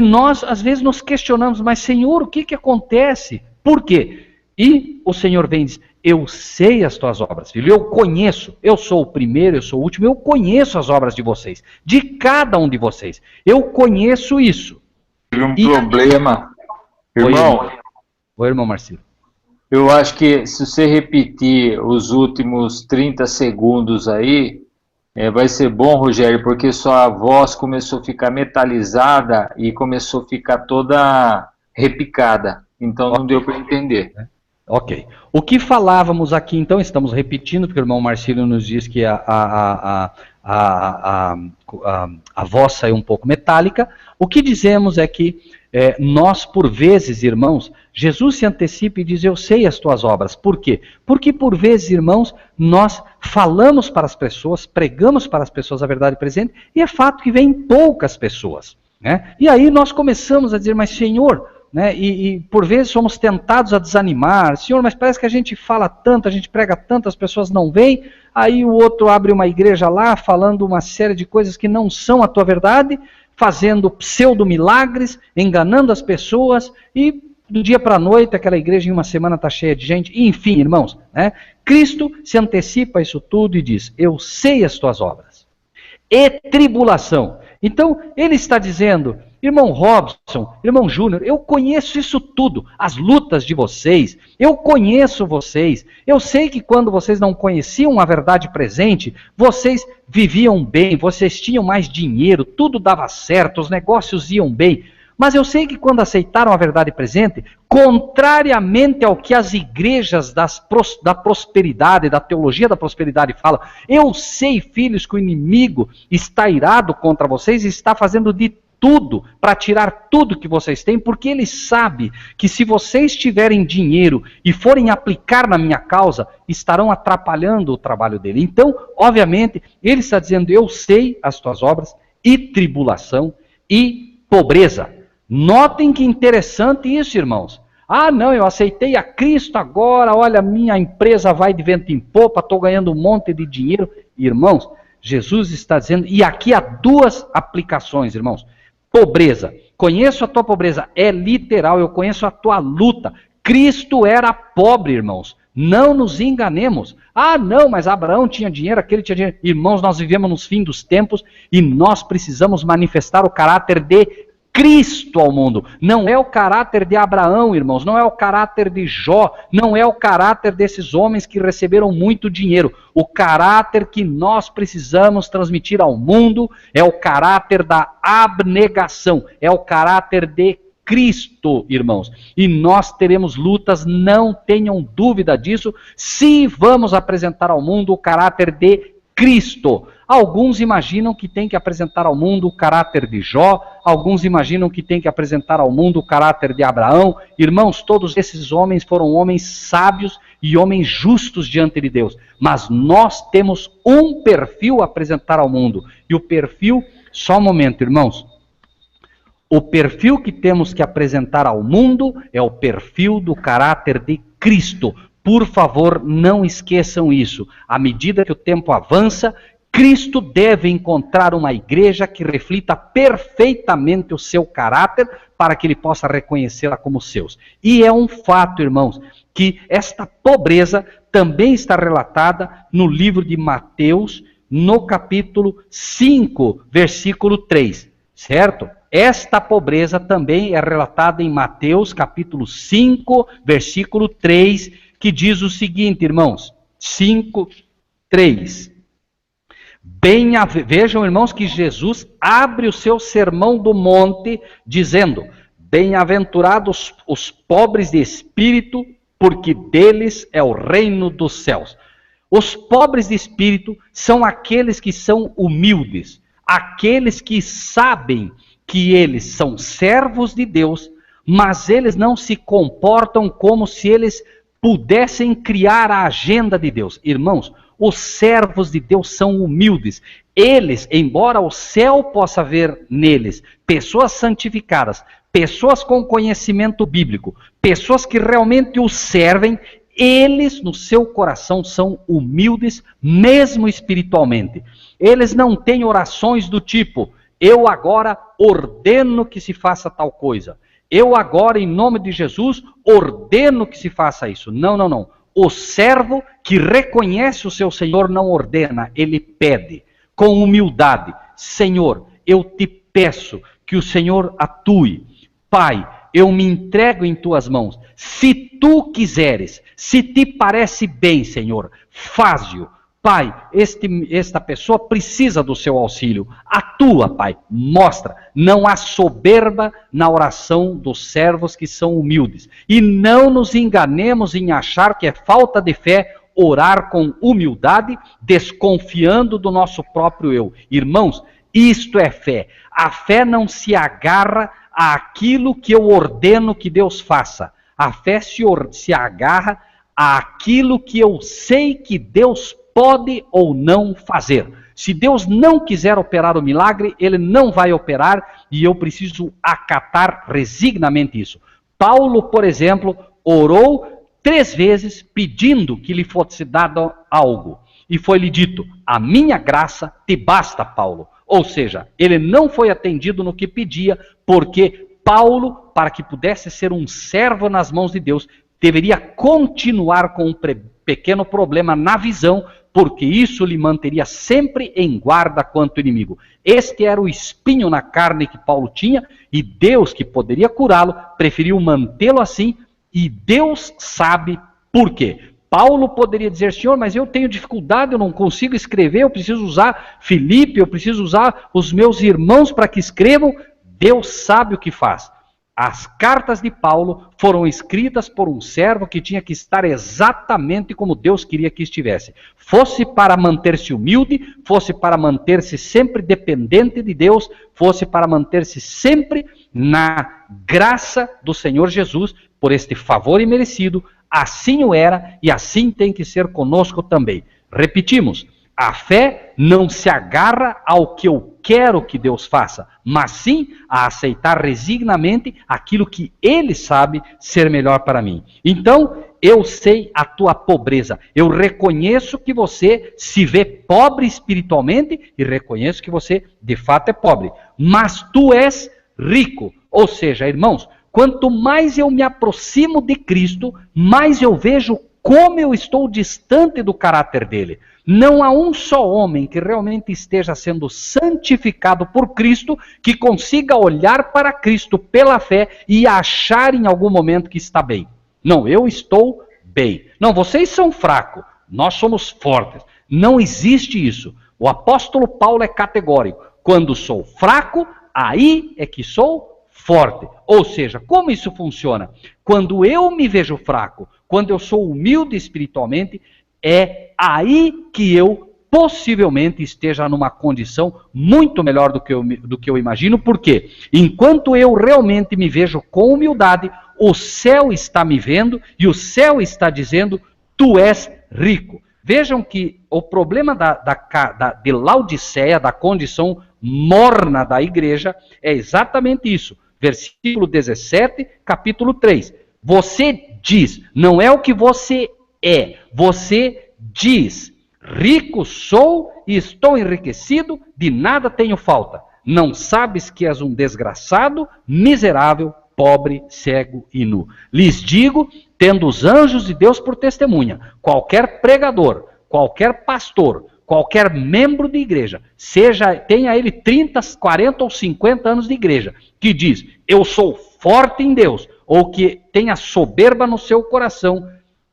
nós às vezes nos questionamos, mas Senhor, o que acontece? Por quê? E o Senhor vem e diz, eu sei as tuas obras, filho, eu conheço, eu sou o primeiro, eu sou o último, eu conheço as obras de vocês, de cada um de vocês, eu conheço isso. Tive um problema, irmão. Oi, irmão Marcelo. Eu acho que se você repetir os últimos 30 segundos aí, vai ser bom, Rogério, porque sua voz começou a ficar metalizada e começou a ficar toda repicada, então não deu para entender. Ok. O que falávamos aqui, então, estamos repetindo, porque o irmão Marcílio nos diz que a voz saiu um pouco metálica. O que dizemos é que nós, por vezes, irmãos, Jesus se antecipa e diz, eu sei as tuas obras. Por quê? Porque, por vezes, irmãos, nós falamos para as pessoas, pregamos para as pessoas a verdade presente, e é fato que vem poucas pessoas, né? E aí nós começamos a dizer, mas Senhor... Né? E por vezes somos tentados a desanimar, Senhor, mas parece que a gente fala tanto, a gente prega tanto, as pessoas não vêm, aí o outro abre uma igreja lá, falando uma série de coisas que não são a tua verdade, fazendo pseudo-milagres, enganando as pessoas, e do dia para a noite aquela igreja em uma semana está cheia de gente, e, enfim, irmãos, né? Cristo se antecipa a isso tudo e diz, eu sei as tuas obras, e tribulação. Então, ele está dizendo, Irmão Robson, irmão Júnior, eu conheço isso tudo, as lutas de vocês, eu conheço vocês, eu sei que quando vocês não conheciam a verdade presente, vocês viviam bem, vocês tinham mais dinheiro, tudo dava certo, os negócios iam bem, mas eu sei que quando aceitaram a verdade presente, contrariamente ao que as igrejas da prosperidade, da teologia da prosperidade falam, eu sei, filhos, que o inimigo está irado contra vocês e está fazendo de tudo para tirar tudo que vocês têm, porque ele sabe que se vocês tiverem dinheiro e forem aplicar na minha causa, estarão atrapalhando o trabalho dele. Então, obviamente, ele está dizendo, eu sei as tuas obras, e tribulação, e pobreza. Notem que interessante isso, irmãos. Ah, não, eu aceitei a Cristo agora, olha, minha empresa vai de vento em popa, estou ganhando um monte de dinheiro. Irmãos, Jesus está dizendo, e aqui há duas aplicações, irmãos. Pobreza, conheço a tua pobreza, é literal, eu conheço a tua luta. Cristo era pobre, irmãos, não nos enganemos. Ah, não, mas Abraão tinha dinheiro, aquele tinha dinheiro. Irmãos, nós vivemos nos fins dos tempos e nós precisamos manifestar o caráter de Cristo ao mundo. Não é o caráter de Abraão, irmãos, não é o caráter de Jó, não é o caráter desses homens que receberam muito dinheiro. O caráter que nós precisamos transmitir ao mundo é o caráter da abnegação, é o caráter de Cristo, irmãos. E nós teremos lutas, não tenham dúvida disso, se vamos apresentar ao mundo o caráter de Cristo. Alguns imaginam que tem que apresentar ao mundo o caráter de Jó, alguns imaginam que tem que apresentar ao mundo o caráter de Abraão. Irmãos, todos esses homens foram homens sábios e homens justos diante de Deus. Mas nós temos um perfil a apresentar ao mundo. E o perfil, só um momento, irmãos. O perfil que temos que apresentar ao mundo é o perfil do caráter de Cristo. Por favor, não esqueçam isso. À medida que o tempo avança, Cristo deve encontrar uma igreja que reflita perfeitamente o seu caráter para que ele possa reconhecê-la como seus. E é um fato, irmãos, que esta pobreza também está relatada no livro de Mateus, no capítulo 5, versículo 3, certo? Esta pobreza também é relatada em Mateus, capítulo 5, versículo 3, que diz o seguinte, irmãos, 5, 3. Vejam, irmãos, que Jesus abre o seu sermão do monte dizendo, bem-aventurados os pobres de espírito, porque deles é o reino dos céus. Os pobres de espírito são aqueles que são humildes, aqueles que sabem que eles são servos de Deus, mas eles não se comportam como se eles pudessem criar a agenda de Deus. Irmãos, os servos de Deus são humildes. Eles, embora o céu possa ver neles pessoas santificadas, pessoas com conhecimento bíblico, pessoas que realmente o servem, eles no seu coração são humildes, mesmo espiritualmente. Eles não têm orações do tipo, eu agora ordeno que se faça tal coisa. Eu agora, em nome de Jesus, ordeno que se faça isso. Não, não, não. O servo que reconhece o seu Senhor não ordena, ele pede, com humildade. Senhor, eu te peço que o Senhor atue. Pai, eu me entrego em tuas mãos. Se tu quiseres, se te parece bem, Senhor, faze-o. Pai, esta pessoa precisa do seu auxílio. Atua, Pai, mostra. Não há soberba na oração dos servos que são humildes. E não nos enganemos em achar que é falta de fé orar com humildade, desconfiando do nosso próprio eu. Irmãos, isto é fé. A fé não se agarra àquilo que eu ordeno que Deus faça. A fé se agarra àquilo que eu sei que Deus pode ou não fazer. Se Deus não quiser operar o milagre, Ele não vai operar e eu preciso acatar resignamente isso. Paulo, por exemplo, orou 3 vezes pedindo que lhe fosse dado algo. E foi-lhe dito, a minha graça te basta, Paulo. Ou seja, ele não foi atendido no que pedia, porque Paulo, para que pudesse ser um servo nas mãos de Deus, deveria continuar com um pequeno problema na visão, porque isso lhe manteria sempre em guarda quanto inimigo. Este era o espinho na carne que Paulo tinha, e Deus, que poderia curá-lo, preferiu mantê-lo assim, e Deus sabe por quê. Paulo poderia dizer: Senhor, mas eu tenho dificuldade, eu não consigo escrever, eu preciso usar Filipe, eu preciso usar os meus irmãos para que escrevam. Deus sabe o que faz. As cartas de Paulo foram escritas por um servo que tinha que estar exatamente como Deus queria que estivesse. Fosse para manter-se humilde, fosse para manter-se sempre dependente de Deus, fosse para manter-se sempre na graça do Senhor Jesus, por este favor imerecido. Assim o era e assim tem que ser conosco também. Repetimos, a fé não se agarra ao que eu quero que Deus faça, mas sim a aceitar resignamente aquilo que Ele sabe ser melhor para mim. Então, eu sei a tua pobreza, eu reconheço que você se vê pobre espiritualmente e reconheço que você de fato é pobre, mas tu és rico. Ou seja, irmãos, quanto mais eu me aproximo de Cristo, mais eu vejo como eu estou distante do caráter dele. Não há um só homem que realmente esteja sendo santificado por Cristo que consiga olhar para Cristo pela fé e achar em algum momento que está bem. Não, eu estou bem. Não, vocês são fracos, nós somos fortes. Não existe isso. O apóstolo Paulo é categórico. Quando sou fraco, aí é que sou forte. Ou seja, como isso funciona? Quando eu me vejo fraco, quando eu sou humilde espiritualmente, é aí que eu possivelmente esteja numa condição muito melhor do que eu imagino. Por quê? Enquanto eu realmente me vejo com humildade, o céu está me vendo e o céu está dizendo: tu és rico. Vejam que o problema de Laodiceia, da condição morna da igreja, é exatamente isso. Versículo 17, capítulo 3. Você diz, não é o que você é, você diz: rico sou e estou enriquecido, de nada tenho falta. Não sabes que és um desgraçado, miserável, pobre, cego e nu. Lhes digo, tendo os anjos de Deus por testemunha, qualquer pregador, qualquer pastor, qualquer membro de igreja, tenha ele 30, 40 ou 50 anos de igreja, que diz: eu sou forte em Deus, ou que tenha soberba no seu coração,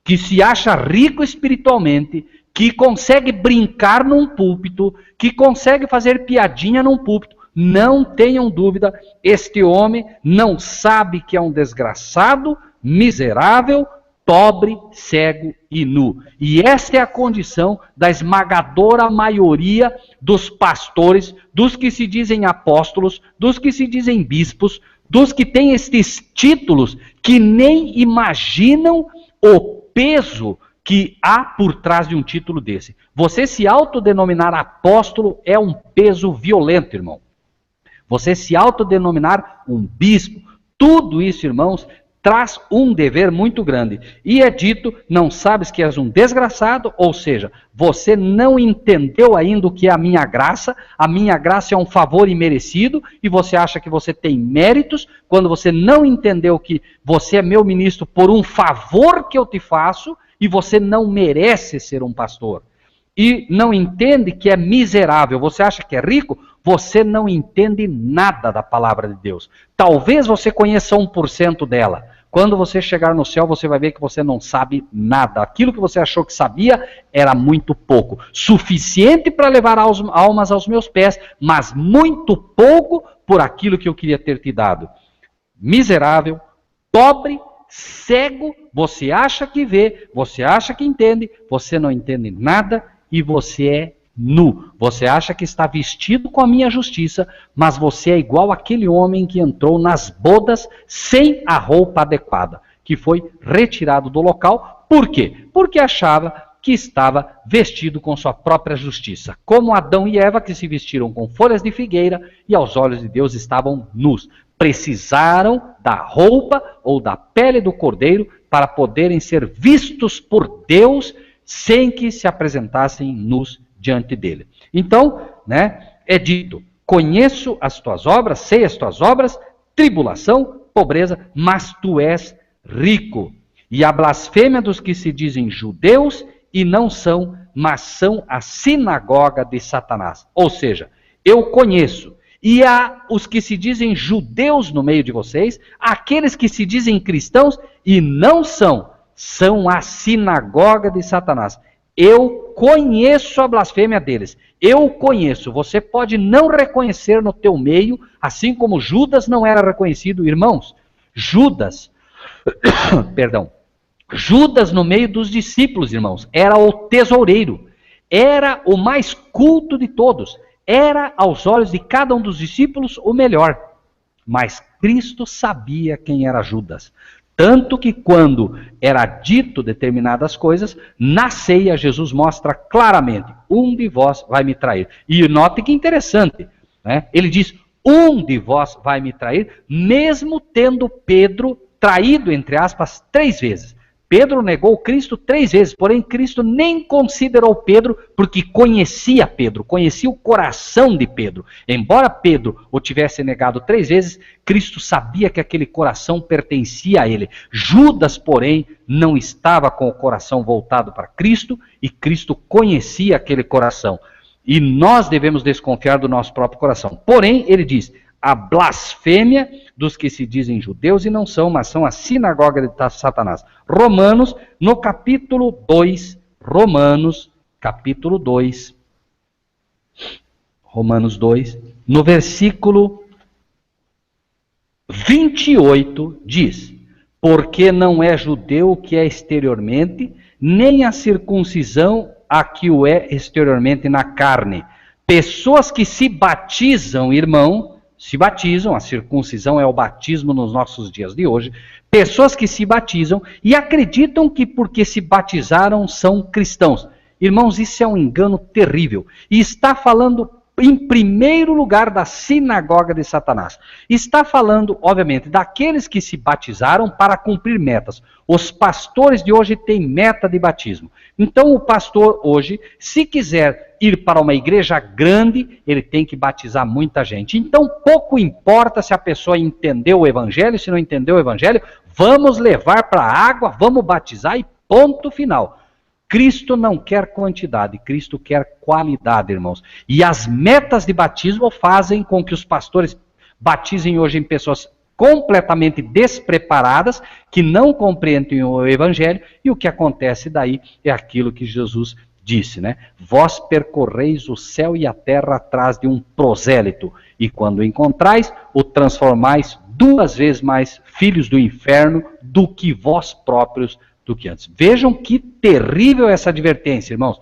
que se acha rico espiritualmente, que consegue brincar num púlpito, que consegue fazer piadinha num púlpito, não tenham dúvida, este homem não sabe que é um desgraçado, miserável, pobre, cego e nu. E esta é a condição da esmagadora maioria dos pastores, dos que se dizem apóstolos, dos que se dizem bispos, dos que têm estes títulos, que nem imaginam o peso que há por trás de um título desse. Você se autodenominar apóstolo é um peso violento, irmão. Você se autodenominar um bispo, tudo isso, irmãos, traz um dever muito grande. E é dito: não sabes que és um desgraçado, ou seja, você não entendeu ainda o que é a minha graça é um favor imerecido, e você acha que você tem méritos, quando você não entendeu que você é meu ministro por um favor que eu te faço, e você não merece ser um pastor. E não entende que é miserável, você acha que é rico, você não entende nada da palavra de Deus. Talvez você conheça 1% dela. Quando você chegar no céu, você vai ver que você não sabe nada. Aquilo que você achou que sabia era muito pouco. Suficiente para levar almas aos meus pés, mas muito pouco por aquilo que eu queria ter te dado. Miserável, pobre, cego, você acha que vê, você acha que entende, você não entende nada e você é nu. Você acha que está vestido com a minha justiça, mas você é igual àquele homem que entrou nas bodas sem a roupa adequada, que foi retirado do local. Por quê? Porque achava que estava vestido com sua própria justiça, como Adão e Eva, que se vestiram com folhas de figueira e aos olhos de Deus estavam nus. Precisaram da roupa ou da pele do cordeiro para poderem ser vistos por Deus sem que se apresentassem nus diante dele. Então, é dito: conheço as tuas obras, sei as tuas obras, tribulação, pobreza, mas tu és rico. E a blasfêmia dos que se dizem judeus e não são, mas são a sinagoga de Satanás. Ou seja, eu conheço, e há os que se dizem judeus no meio de vocês, aqueles que se dizem cristãos e não são, são a sinagoga de Satanás. Eu conheço a blasfêmia deles. Eu conheço. Você pode não reconhecer no teu meio, assim como Judas não era reconhecido. Irmãos, Judas, perdão, Judas no meio dos discípulos, irmãos, era o tesoureiro. Era o mais culto de todos. Era, aos olhos de cada um dos discípulos, o melhor. Mas Cristo sabia quem era Judas. Tanto que quando era dito determinadas coisas, na ceia Jesus mostra claramente, um de vós vai me trair. E note que interessante, né? Ele diz, um de vós vai me trair, mesmo tendo Pedro traído, entre aspas, 3 vezes. Pedro negou Cristo 3 vezes, porém Cristo nem considerou Pedro, porque conhecia Pedro, conhecia o coração de Pedro. Embora Pedro o tivesse negado 3 vezes, Cristo sabia que aquele coração pertencia a ele. Judas, porém, não estava com o coração voltado para Cristo, e Cristo conhecia aquele coração. E nós devemos desconfiar do nosso próprio coração. Porém, ele diz, a blasfêmia dos que se dizem judeus e não são, mas são a sinagoga de Satanás. Romanos, no capítulo 2, Romanos 2, no versículo 28, diz, porque não é judeu o que é exteriormente, nem a circuncisão a que o é exteriormente na carne. Pessoas que se batizam, irmão, se batizam, a circuncisão é o batismo nos nossos dias de hoje, pessoas que se batizam e acreditam que porque se batizaram são cristãos. Irmãos, isso é um engano terrível. E está falando, em primeiro lugar, da sinagoga de Satanás. Está falando, obviamente, daqueles que se batizaram para cumprir metas. Os pastores de hoje têm meta de batismo. Então o pastor hoje, se quiser ir para uma igreja grande, ele tem que batizar muita gente. Então pouco importa se a pessoa entendeu o evangelho, se não entendeu o evangelho, vamos levar para a água, vamos batizar e ponto final. Cristo não quer quantidade, Cristo quer qualidade, irmãos. E as metas de batismo fazem com que os pastores batizem hoje em pessoas completamente despreparadas, que não compreendem o evangelho, e o que acontece daí é aquilo que Jesus disse, né? Vós percorreis o céu e a terra atrás de um prosélito, e quando o encontrais, o transformais 2 vezes mais filhos do inferno do que vós próprios do que antes. Vejam que terrível essa advertência, irmãos.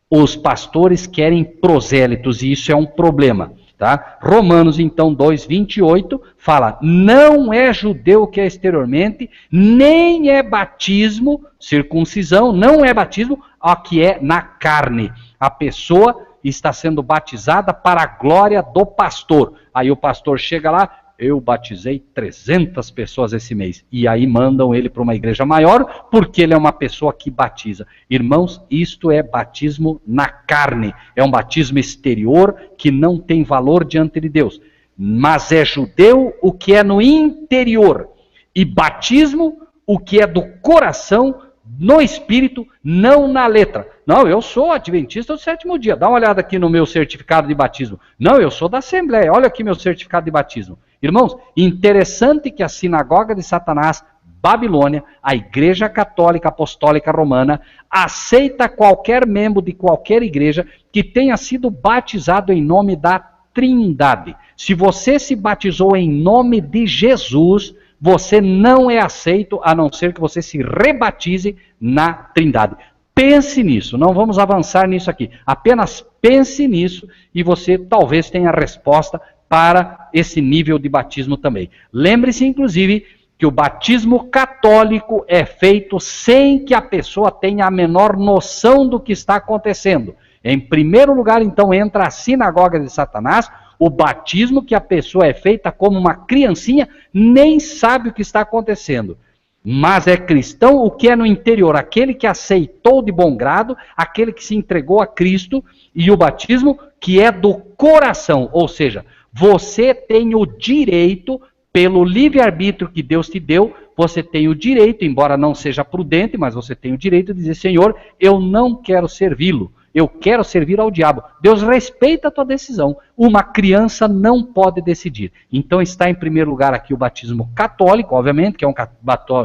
Os pastores querem prosélitos, e isso é um problema. Tá? Romanos, então, 2:28, fala, não é judeu que é exteriormente, nem é batismo, circuncisão, não é batismo, a que é na carne. A pessoa está sendo batizada para a glória do pastor. Aí o pastor chega lá, eu batizei 300 pessoas esse mês. E aí mandam ele para uma igreja maior, porque ele é uma pessoa que batiza. Irmãos, isto é batismo na carne. É um batismo exterior que não tem valor diante de Deus. Mas é judeu o que é no interior. E batismo o que é do coração, no espírito, não na letra. Não, eu sou adventista do 7º dia. Dá uma olhada aqui no meu certificado de batismo. Não, eu sou da Assembleia. Olha aqui meu certificado de batismo. Irmãos, interessante que a sinagoga de Satanás, Babilônia, a Igreja Católica Apostólica Romana, aceita qualquer membro de qualquer igreja que tenha sido batizado em nome da Trindade. Se você se batizou em nome de Jesus, você não é aceito, a não ser que você se rebatize na Trindade. Pense nisso, não vamos avançar nisso aqui. Apenas pense nisso e você talvez tenha a resposta para esse nível de batismo também. Lembre-se, inclusive, que o batismo católico é feito sem que a pessoa tenha a menor noção do que está acontecendo. Em primeiro lugar, então, entra a sinagoga de Satanás, o batismo que a pessoa é feita como uma criancinha, nem sabe o que está acontecendo. Mas é cristão o que é no interior, aquele que aceitou de bom grado, aquele que se entregou a Cristo, e o batismo que é do coração, ou seja, você tem o direito, pelo livre-arbítrio que Deus te deu, você tem o direito, embora não seja prudente, mas você tem o direito de dizer, Senhor, eu não quero servi-lo, eu quero servir ao diabo. Deus respeita a tua decisão. Uma criança não pode decidir. Então está em primeiro lugar aqui o batismo católico, obviamente, que é um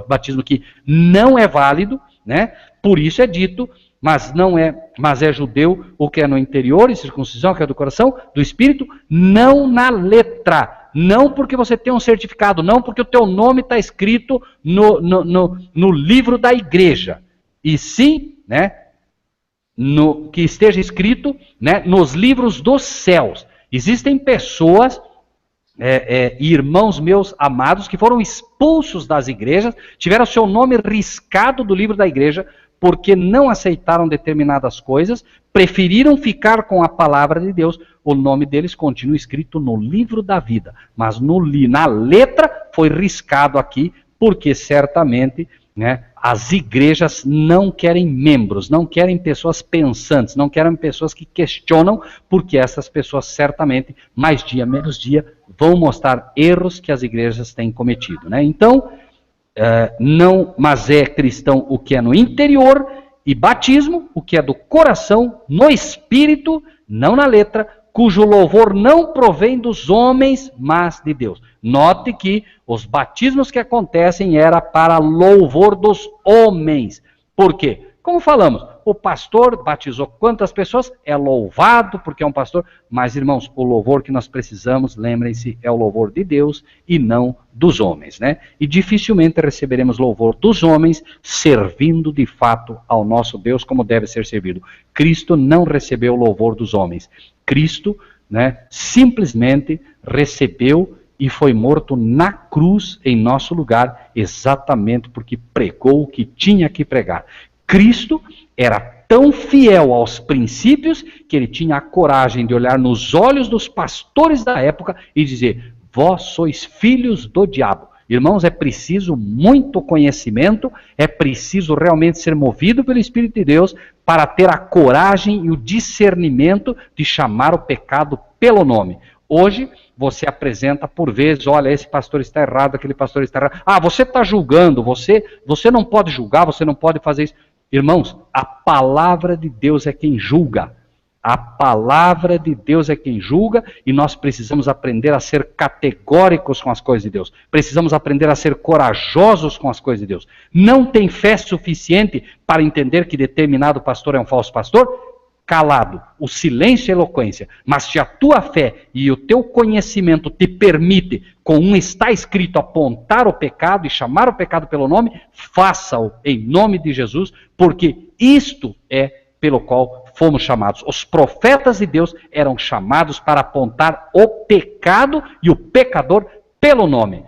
batismo que não é válido, né? Por isso é dito, mas é judeu o que é no interior, e circuncisão que é do coração, do espírito, não na letra. Não porque você tem um certificado, não porque o teu nome está escrito no livro da igreja. E sim, né, que esteja escrito, né, nos livros dos céus. Existem pessoas, irmãos meus amados, que foram expulsos das igrejas, tiveram seu nome riscado do livro da igreja, porque não aceitaram determinadas coisas, preferiram ficar com a palavra de Deus, o nome deles continua escrito no livro da vida, mas na letra foi riscado aqui, porque certamente, né, as igrejas não querem membros, não querem pessoas pensantes, não querem pessoas que questionam, porque essas pessoas certamente, mais dia menos dia, vão mostrar erros que as igrejas têm cometido, né? Então, mas é cristão o que é no interior, e batismo, o que é do coração, no espírito, não na letra, cujo louvor não provém dos homens, mas de Deus. Note que os batismos que acontecem era para louvor dos homens. Por quê? Como falamos, o pastor batizou quantas pessoas? É louvado porque é um pastor. Mas, irmãos, o louvor que nós precisamos, lembrem-se, é o louvor de Deus e não dos homens, né? E dificilmente receberemos louvor dos homens servindo de fato ao nosso Deus como deve ser servido. Cristo não recebeu o louvor dos homens. Cristo, né, simplesmente recebeu e foi morto na cruz em nosso lugar, exatamente porque pregou o que tinha que pregar. Cristo era tão fiel aos princípios que ele tinha a coragem de olhar nos olhos dos pastores da época e dizer: vós sois filhos do diabo. Irmãos, é preciso muito conhecimento, é preciso realmente ser movido pelo Espírito de Deus para ter a coragem e o discernimento de chamar o pecado pelo nome. Hoje, você apresenta por vezes, olha, esse pastor está errado, aquele pastor está errado. Ah, você está julgando, você não pode julgar, você não pode fazer isso. Irmãos, a palavra de Deus é quem julga. A palavra de Deus é quem julga e nós precisamos aprender a ser categóricos com as coisas de Deus. Precisamos aprender a ser corajosos com as coisas de Deus. Não tem fé suficiente para entender que determinado pastor é um falso pastor? Calado, o silêncio é eloquência. Mas se a tua fé e o teu conhecimento te permite, com um está escrito, apontar o pecado e chamar o pecado pelo nome, faça-o em nome de Jesus, porque isto é pelo qual fomos chamados. Os profetas de Deus eram chamados para apontar o pecado e o pecador pelo nome.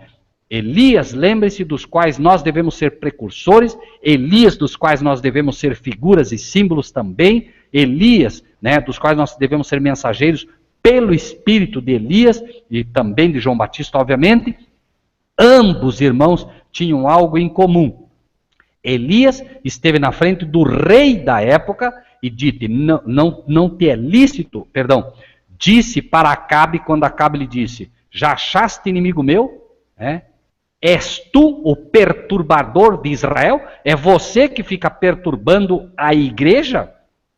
Elias, lembre-se, dos quais nós devemos ser precursores, Elias, dos quais nós devemos ser figuras e símbolos também, Elias, né, dos quais nós devemos ser mensageiros pelo espírito de Elias e também de João Batista, obviamente. Ambos, irmãos, tinham algo em comum. Elias esteve na frente do rei da época e não te é lícito, disse para Acabe, quando Acabe lhe disse: já achaste inimigo meu? És tu o perturbador de Israel? É você que fica perturbando a igreja?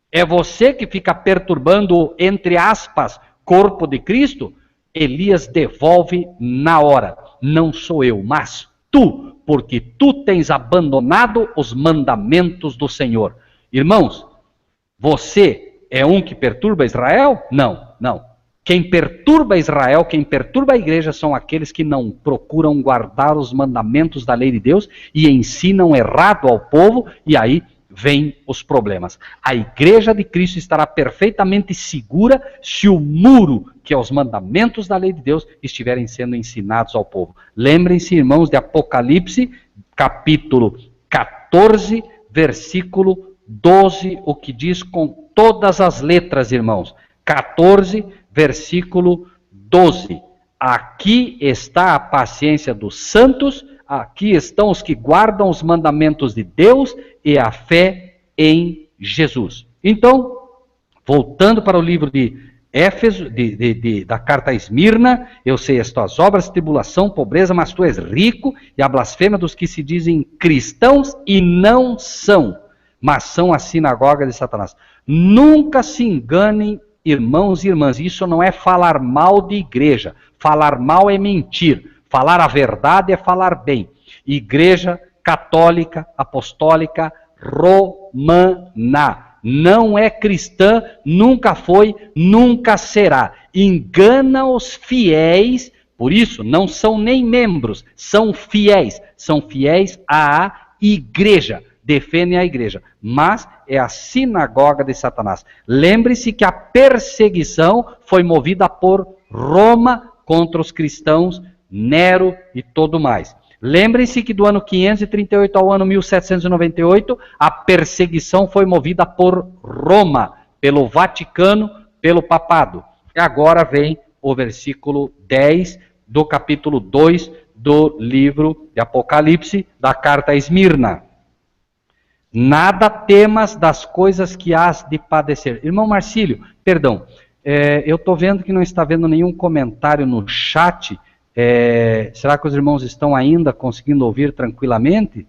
É você que fica perturbando, entre aspas, corpo de Cristo? Elias devolve na hora: não sou eu, mas tu, porque tu tens abandonado os mandamentos do Senhor. Irmãos, você é um que perturba Israel? Não, não. Quem perturba Israel, quem perturba a igreja são aqueles que não procuram guardar os mandamentos da lei de Deus e ensinam errado ao povo, e aí vêm os problemas. A igreja de Cristo estará perfeitamente segura se o muro, que é os mandamentos da lei de Deus, estiverem sendo ensinados ao povo. Lembrem-se, irmãos, de Apocalipse, capítulo 14, versículo 12, o que diz com todas as letras, irmãos. 14, versículo 12. Aqui está a paciência dos santos, aqui estão os que guardam os mandamentos de Deus e a fé em Jesus. Então, voltando para o livro de Éfeso, da carta a Esmirna, eu sei as tuas obras, tribulação, pobreza, mas tu és rico, e a blasfêmia dos que se dizem cristãos e não são, mas são a sinagoga de Satanás. Nunca se enganem, irmãos e irmãs, isso não é falar mal de igreja, falar mal é mentir, falar a verdade é falar bem. Igreja católica, apostólica, romana, não é cristã, nunca foi, nunca será. Engana os fiéis, por isso não são nem membros, são fiéis à igreja, defendem a igreja, mas é a sinagoga de Satanás. Lembre-se que a perseguição foi movida por Roma contra os cristãos, Nero e tudo mais. Lembrem-se que do ano 538 ao ano 1798, a perseguição foi movida por Roma, pelo Vaticano, pelo papado. E agora vem o versículo 10 do capítulo 2 do livro de Apocalipse, da carta a Esmirna. Nada temas das coisas que hás de padecer. Irmão Marcílio, perdão, eu estou vendo que não está vendo nenhum comentário no chat. Será que os irmãos estão ainda conseguindo ouvir tranquilamente?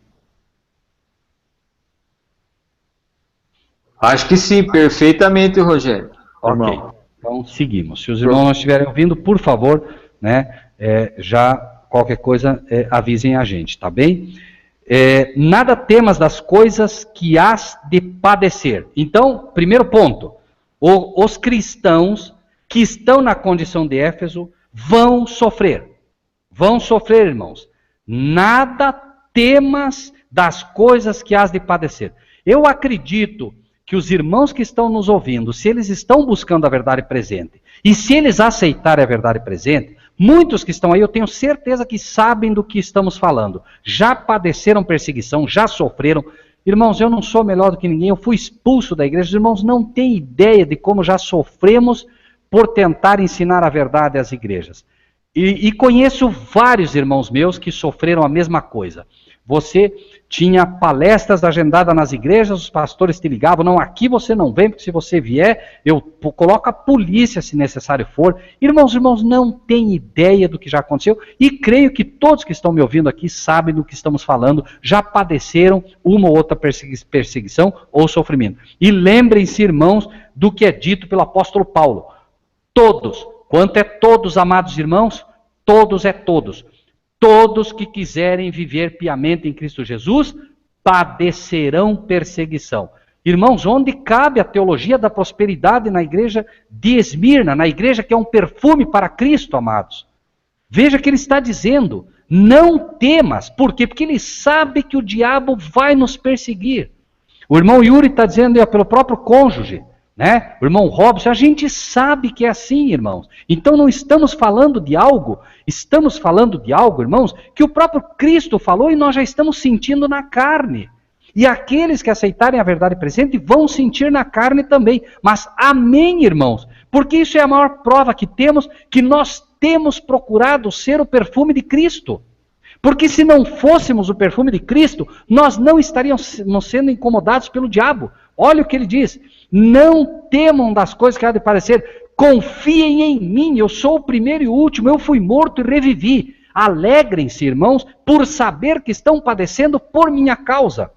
Acho que sim, perfeitamente, Rogério. Ok, então seguimos. Se os irmãos não estiverem ouvindo, por favor, né, já qualquer coisa avisem a gente, tá bem? Nada temas das coisas que hás de padecer. Então, primeiro ponto, os cristãos que estão na condição de Éfeso vão sofrer. Vão sofrer, irmãos. Nada temas das coisas que hás de padecer. Eu acredito que os irmãos que estão nos ouvindo, se eles estão buscando a verdade presente, e se eles aceitarem a verdade presente, muitos que estão aí, eu tenho certeza que sabem do que estamos falando. Já padeceram perseguição, já sofreram. Irmãos, eu não sou melhor do que ninguém, eu fui expulso da igreja. Os irmãos não têm ideia de como já sofremos por tentar ensinar a verdade às igrejas. E conheço vários irmãos meus que sofreram a mesma coisa. Você tinha palestras agendadas nas igrejas, os pastores te ligavam, não, aqui você não vem, porque se você vier, eu coloco a polícia se necessário for. Irmãos não têm ideia do que já aconteceu, e creio que todos que estão me ouvindo aqui sabem do que estamos falando, já padeceram uma ou outra perseguição ou sofrimento. E lembrem-se, irmãos, do que é dito pelo apóstolo Paulo. Todos, quanto é todos, amados irmãos? Todos é todos. Todos que quiserem viver piamente em Cristo Jesus, padecerão perseguição. Irmãos, onde cabe a teologia da prosperidade na igreja de Esmirna, na igreja que é um perfume para Cristo, amados? Veja que ele está dizendo, não temas. Por quê? Porque ele sabe que o diabo vai nos perseguir. O irmão Yuri está dizendo pelo próprio cônjuge, né? O irmão Robson, a gente sabe que é assim, irmãos. Então não estamos falando de algo, irmãos, que o próprio Cristo falou e nós já estamos sentindo na carne. E aqueles que aceitarem a verdade presente vão sentir na carne também. Mas amém, irmãos, porque isso é a maior prova que temos, que nós temos procurado ser o perfume de Cristo. Porque se não fôssemos o perfume de Cristo, nós não estaríamos sendo incomodados pelo diabo. Olha o que ele diz, não temam das coisas que há de padecer, confiem em mim, eu sou o primeiro e o último, eu fui morto e revivi. Alegrem-se, irmãos, por saber que estão padecendo por minha causa.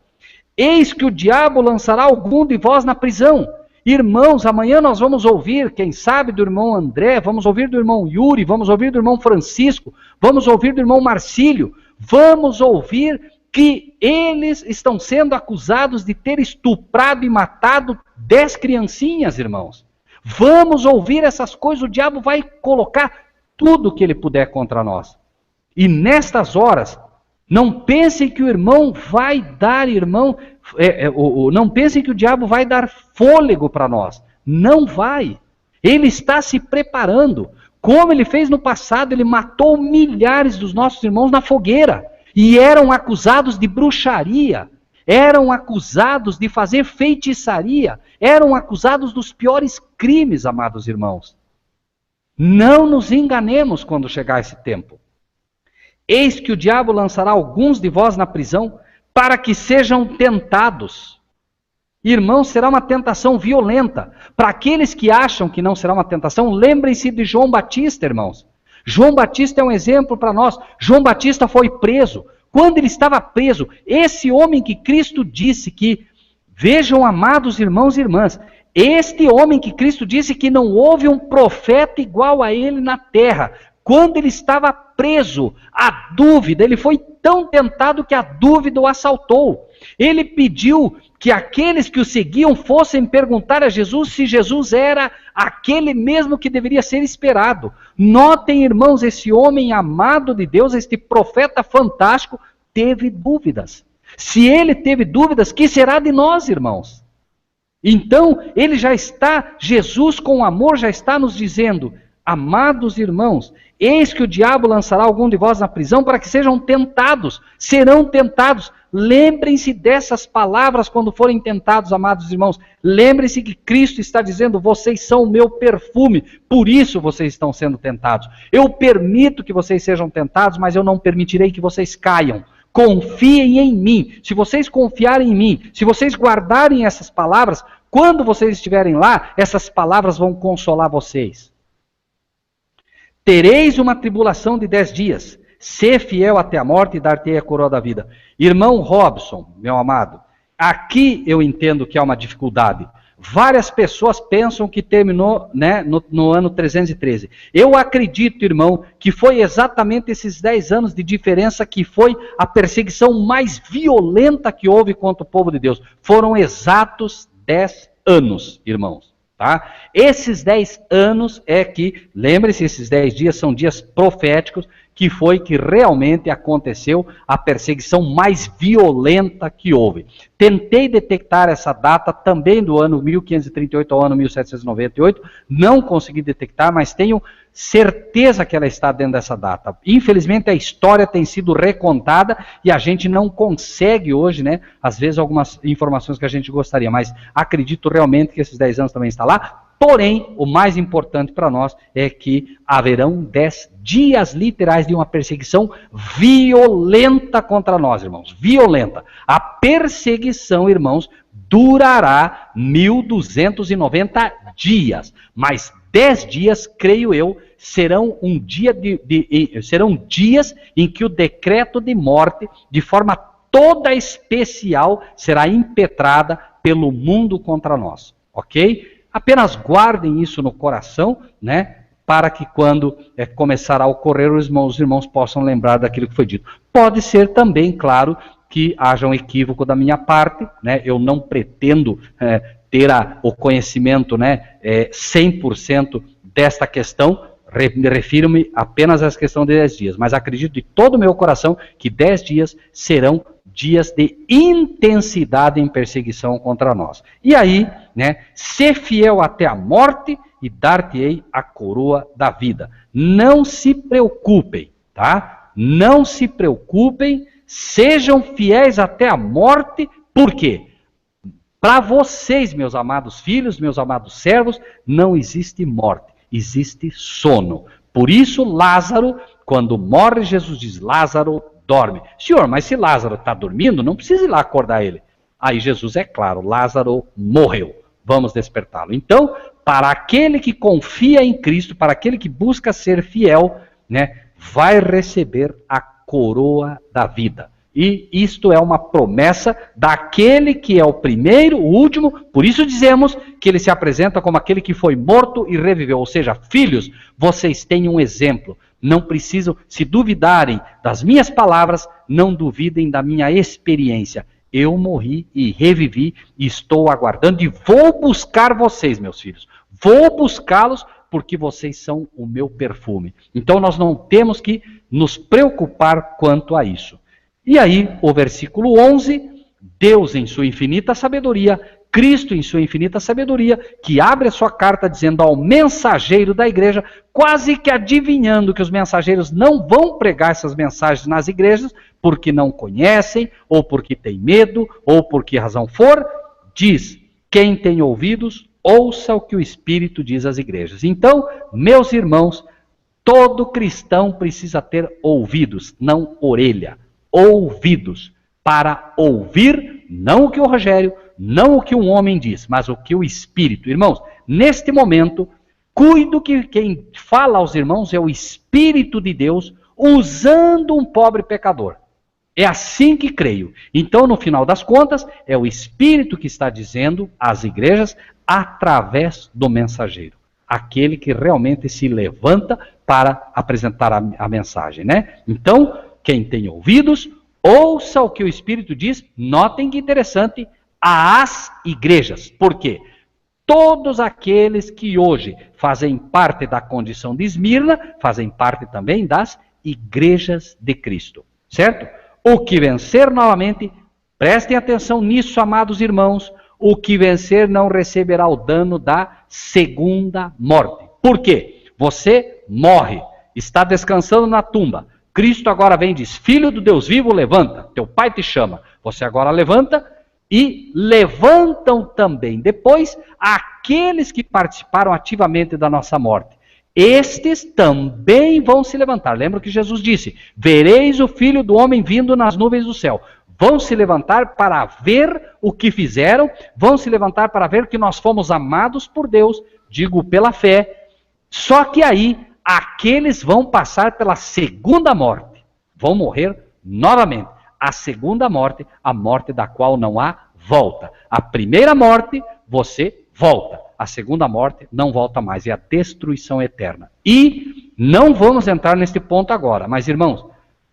Eis que o diabo lançará algum de vós na prisão. Irmãos, amanhã nós vamos ouvir, quem sabe, do irmão André, vamos ouvir do irmão Yuri, vamos ouvir do irmão Francisco, vamos ouvir do irmão Marcílio, vamos ouvir que eles estão sendo acusados de ter estuprado e matado 10 criancinhas, irmãos. Vamos ouvir essas coisas, o diabo vai colocar tudo o que ele puder contra nós. E nestas horas, não pensem que o irmão vai dar, não pensem que o diabo vai dar fôlego para nós. Não vai. Ele está se preparando. Como ele fez no passado, ele matou milhares dos nossos irmãos na fogueira. E eram acusados de bruxaria, eram acusados de fazer feitiçaria, eram acusados dos piores crimes, amados irmãos. Não nos enganemos quando chegar esse tempo. Eis que o diabo lançará alguns de vós na prisão, para que sejam tentados. Irmãos, será uma tentação violenta. Para aqueles que acham que não será uma tentação, lembrem-se de João Batista, irmãos. João Batista é um exemplo para nós. João Batista foi preso. Quando ele estava preso, esse homem que Cristo disse que, vejam, amados irmãos e irmãs, este homem que Cristo disse que não houve um profeta igual a ele na terra. Quando ele estava preso, a dúvida, ele foi tão tentado que a dúvida o assaltou. Ele pediu que aqueles que o seguiam fossem perguntar a Jesus se Jesus era aquele mesmo que deveria ser esperado. Notem, irmãos, esse homem amado de Deus, este profeta fantástico, teve dúvidas. Se ele teve dúvidas, que será de nós, irmãos? Então, ele já está, Jesus com amor já está nos dizendo: amados irmãos, eis que o diabo lançará algum de vós na prisão para que sejam tentados, serão tentados. Lembrem-se dessas palavras quando forem tentados, amados irmãos. Lembrem-se que Cristo está dizendo: vocês são o meu perfume, por isso vocês estão sendo tentados. Eu permito que vocês sejam tentados, mas eu não permitirei que vocês caiam. Confiem em mim. Se vocês confiarem em mim, se vocês guardarem essas palavras, quando vocês estiverem lá, essas palavras vão consolar vocês. Tereis uma tribulação de 10 dias. Sê fiel até a morte e dar-te-ei a coroa da vida. Irmão Robson, meu amado, aqui eu entendo que há uma dificuldade. Várias pessoas pensam que terminou, né, no ano 313. Eu acredito, irmão, que foi exatamente esses 10 anos de diferença que foi a perseguição mais violenta que houve contra o povo de Deus. Foram exatos 10 anos, irmãos. Tá? Esses 10 anos é que, lembre-se, esses 10 dias são dias proféticos, que foi que realmente aconteceu a perseguição mais violenta que houve. Tentei detectar essa data também do ano 1538 ao ano 1798, não consegui detectar, mas tenho certeza que ela está dentro dessa data. Infelizmente a história tem sido recontada e a gente não consegue hoje, né, às vezes algumas informações que a gente gostaria, mas acredito realmente que esses 10 anos também está lá. Porém, o mais importante para nós é que haverão 10 dias literais de uma perseguição violenta contra nós, irmãos. Violenta. A perseguição, irmãos, durará 1290 dias. Mas 10 dias, creio eu, serão serão dias em que o decreto de morte, de forma toda especial, será impetrada pelo mundo contra nós. Ok? Apenas guardem isso no coração, né, para que quando começar a ocorrer, os irmãos possam lembrar daquilo que foi dito. Pode ser também, claro, que haja um equívoco da minha parte, né, eu não pretendo ter o conhecimento, né, 100% desta questão, refiro-me apenas a essa questão de 10 dias, mas acredito de todo o meu coração que 10 dias serão dias de intensidade em perseguição contra nós. E aí, né, ser fiel até a morte e dar-te-ei a coroa da vida. Não se preocupem, tá? Não se preocupem, sejam fiéis até a morte, por quê? Para vocês, meus amados filhos, meus amados servos, não existe morte, existe sono. Por isso, Lázaro, quando morre, Jesus diz: Lázaro, dorme. Senhor, mas se Lázaro está dormindo, não precisa ir lá acordar ele. Aí Jesus, é claro, Lázaro morreu. Vamos despertá-lo. Então, para aquele que confia em Cristo, para aquele que busca ser fiel, né, vai receber a coroa da vida. E isto é uma promessa daquele que é o primeiro, o último, por isso dizemos que ele se apresenta como aquele que foi morto e reviveu. Ou seja, filhos, vocês têm um exemplo. Não precisam, se duvidarem das minhas palavras, não duvidem da minha experiência. Eu morri e revivi e estou aguardando e vou buscar vocês, meus filhos. Vou buscá-los porque vocês são o meu perfume. Então nós não temos que nos preocupar quanto a isso. E aí, o versículo 11, Deus em sua infinita sabedoria, Cristo em sua infinita sabedoria, que abre a sua carta dizendo ao mensageiro da igreja, quase que adivinhando que os mensageiros não vão pregar essas mensagens nas igrejas, porque não conhecem, ou porque tem medo, ou por que razão for, diz: quem tem ouvidos, ouça o que o Espírito diz às igrejas. Então, meus irmãos, todo cristão precisa ter ouvidos, não orelha. Ouvidos, para ouvir, não o que o Rogério, não o que um homem diz, mas o que o Espírito. Irmãos, neste momento, cuido que quem fala aos irmãos é o Espírito de Deus, usando um pobre pecador. É assim que creio. Então, no final das contas, é o Espírito que está dizendo às igrejas através do mensageiro. Aquele que realmente se levanta para apresentar a mensagem, né? Então, quem tem ouvidos, ouça o que o Espírito diz. Notem que interessante, às igrejas. Por quê? Todos aqueles que hoje fazem parte da condição de Esmirna, fazem parte também das igrejas de Cristo. Certo? O que vencer novamente, prestem atenção nisso, amados irmãos, o que vencer não receberá o dano da segunda morte. Por quê? Você morre, está descansando na tumba. Cristo agora vem e diz, filho do Deus vivo, levanta. Teu pai te chama. Você agora levanta e levantam também depois aqueles que participaram ativamente da nossa morte. Estes também vão se levantar. Lembra que Jesus disse, vereis o Filho do Homem vindo nas nuvens do céu. Vão se levantar para ver o que fizeram, vão se levantar para ver que nós fomos amados por Deus, digo pela fé. Só que aí, aqueles vão passar pela segunda morte, vão morrer novamente. A segunda morte, a morte da qual não há volta. A primeira morte, você volta. A segunda morte não volta mais, é a destruição eterna. E não vamos entrar neste ponto agora, mas irmãos,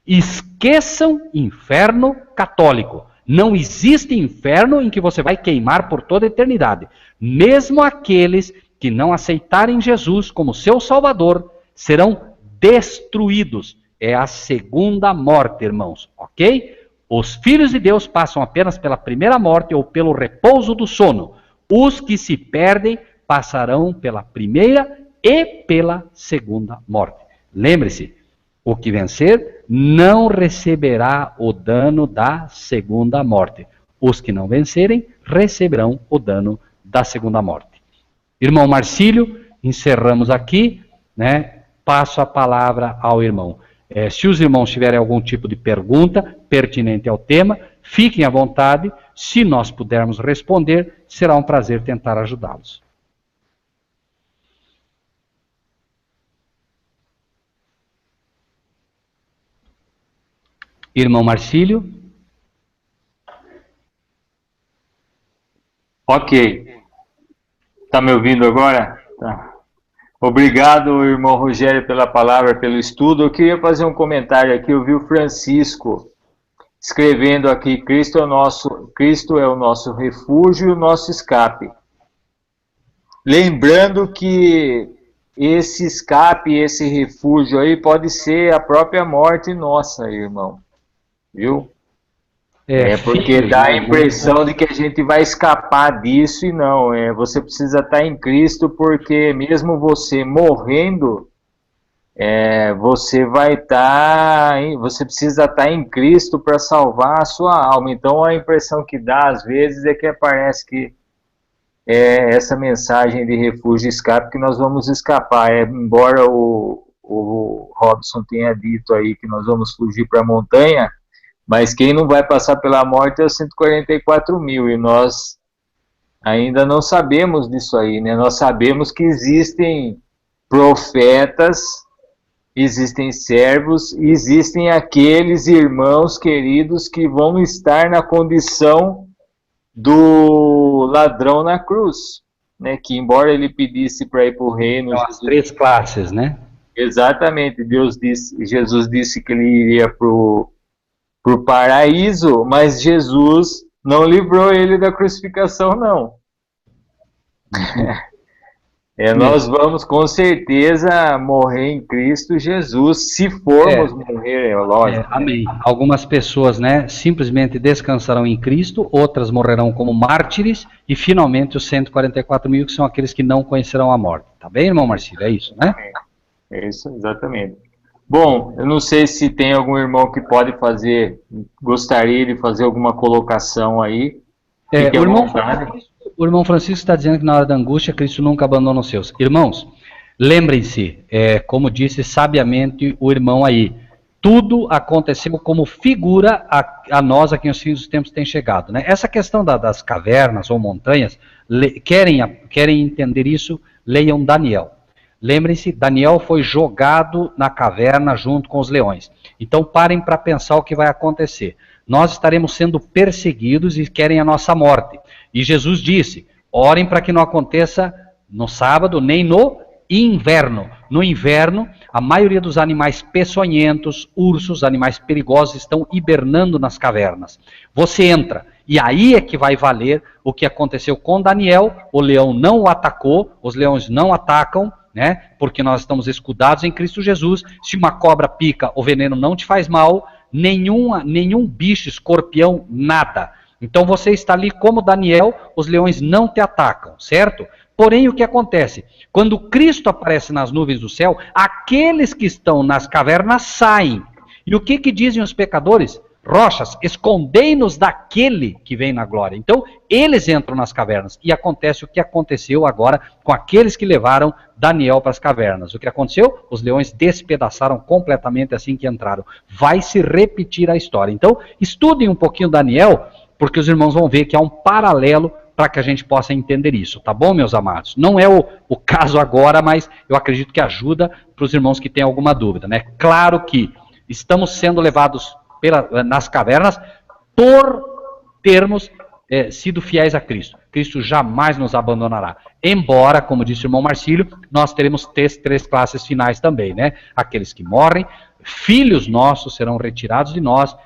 esqueçam inferno católico. Não existe inferno em que você vai queimar por toda a eternidade. Mesmo aqueles que não aceitarem Jesus como seu Salvador, serão destruídos. É a segunda morte, irmãos, ok? Os filhos de Deus passam apenas pela primeira morte ou pelo repouso do sono. Os que se perdem passarão pela primeira e pela segunda morte. Lembre-se, o que vencer não receberá o dano da segunda morte. Os que não vencerem receberão o dano da segunda morte. Irmão Marcílio, encerramos aqui, né? Passo a palavra ao irmão. Se os irmãos tiverem algum tipo de pergunta pertinente ao tema, fiquem à vontade. Se nós pudermos responder, será um prazer tentar ajudá-los. Irmão Marcílio. Ok. Está me ouvindo agora? Tá. Obrigado, irmão Rogério, pela palavra, pelo estudo. Eu queria fazer um comentário aqui. Eu vi o Francisco escrevendo aqui, Cristo é o nosso refúgio e o nosso escape. Lembrando que esse escape, esse refúgio aí pode ser a própria morte nossa, irmão. Viu? Porque dá a impressão de que a gente vai escapar disso e não. Você precisa estar em Cristo, porque mesmo você morrendo, você precisa estar em Cristo para salvar a sua alma. Então a impressão que dá às vezes é que parece que é essa mensagem de refúgio e escape que nós vamos escapar. Embora o Robson tenha dito aí que nós vamos fugir para a montanha, mas quem não vai passar pela morte é os 144 mil, e nós ainda não sabemos disso aí, né? Nós sabemos que existem profetas, existem servos, existem aqueles irmãos queridos que vão estar na condição do ladrão na cruz, né? Que embora ele pedisse para ir para o reino... São as três classes, né? Exatamente, Jesus disse que ele iria para o paraíso, mas Jesus não livrou ele da crucificação, não. Nós vamos com certeza morrer em Cristo Jesus, se formos morrer, lógico. Amém. Algumas pessoas, né, simplesmente descansarão em Cristo, outras morrerão como mártires, e finalmente os 144 mil que são aqueles que não conhecerão a morte. Tá bem, irmão Marcílio? É isso, né? É isso, exatamente. Bom, eu não sei se tem algum irmão que gostaria de fazer alguma colocação aí. O irmão Francisco está dizendo que na hora da angústia, Cristo nunca abandona os seus. Irmãos, lembrem-se, como disse sabiamente o irmão aí, Tudo aconteceu como figura a nós, a quem os fins dos tempos têm chegado. Né? Essa questão das cavernas ou montanhas, querem entender isso, leiam Daniel. Lembrem-se, Daniel foi jogado na caverna junto com os leões. Então parem para pensar o que vai acontecer. Nós estaremos sendo perseguidos e querem a nossa morte. E Jesus disse, orem para que não aconteça no sábado, nem no inverno. No inverno, a maioria dos animais peçonhentos, ursos, animais perigosos, estão hibernando nas cavernas. Você entra, e aí é que vai valer o que aconteceu com Daniel. O leão não o atacou, os leões não atacam, né? Porque nós estamos escudados em Cristo Jesus. Se uma cobra pica, o veneno não te faz mal, nenhum bicho, escorpião, nada. Então você está ali como Daniel, os leões não te atacam, certo? Porém, o que acontece? Quando Cristo aparece nas nuvens do céu, aqueles que estão nas cavernas saem. E o que dizem os pecadores? Rochas, escondei-nos daquele que vem na glória. Então, eles entram nas cavernas. E acontece o que aconteceu agora com aqueles que levaram Daniel para as cavernas. O que aconteceu? Os leões despedaçaram completamente assim que entraram. Vai se repetir a história. Então, estudem um pouquinho Daniel, porque os irmãos vão ver que há um paralelo para que a gente possa entender isso, tá bom, meus amados? Não é o caso agora, mas eu acredito que ajuda para os irmãos que têm alguma dúvida, né? Claro que estamos sendo levados nas cavernas por termos sido fiéis a Cristo. Cristo jamais nos abandonará. Embora, como disse o irmão Marcílio, nós teremos três classes finais também, né? Aqueles que morrem, filhos nossos serão retirados de nós,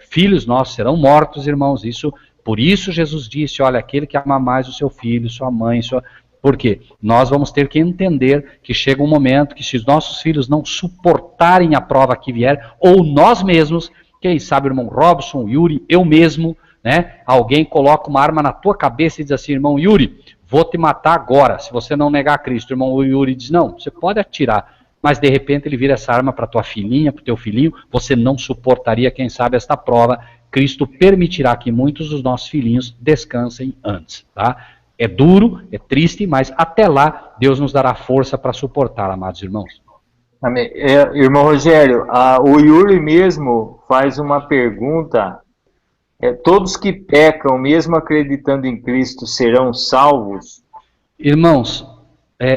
filhos nossos serão mortos, irmãos, por isso Jesus disse, olha, aquele que ama mais o seu filho, sua mãe, Por quê? Nós vamos ter que entender que chega um momento que se os nossos filhos não suportarem a prova que vier, ou nós mesmos, quem sabe o irmão Robson, Yuri, eu mesmo, né? Alguém coloca uma arma na tua cabeça e diz assim, irmão Yuri, vou te matar agora, se você não negar Cristo. O irmão Yuri diz, não, você pode atirar, mas de repente ele vira essa arma para tua filhinha, para o teu filhinho, você não suportaria, quem sabe, esta prova. Cristo permitirá que muitos dos nossos filhinhos descansem antes, tá? É duro, é triste, mas até lá Deus nos dará força para suportar, amados irmãos. Amém. Irmão Rogério, o Yuri mesmo faz uma pergunta, todos que pecam, mesmo acreditando em Cristo, serão salvos? Irmãos,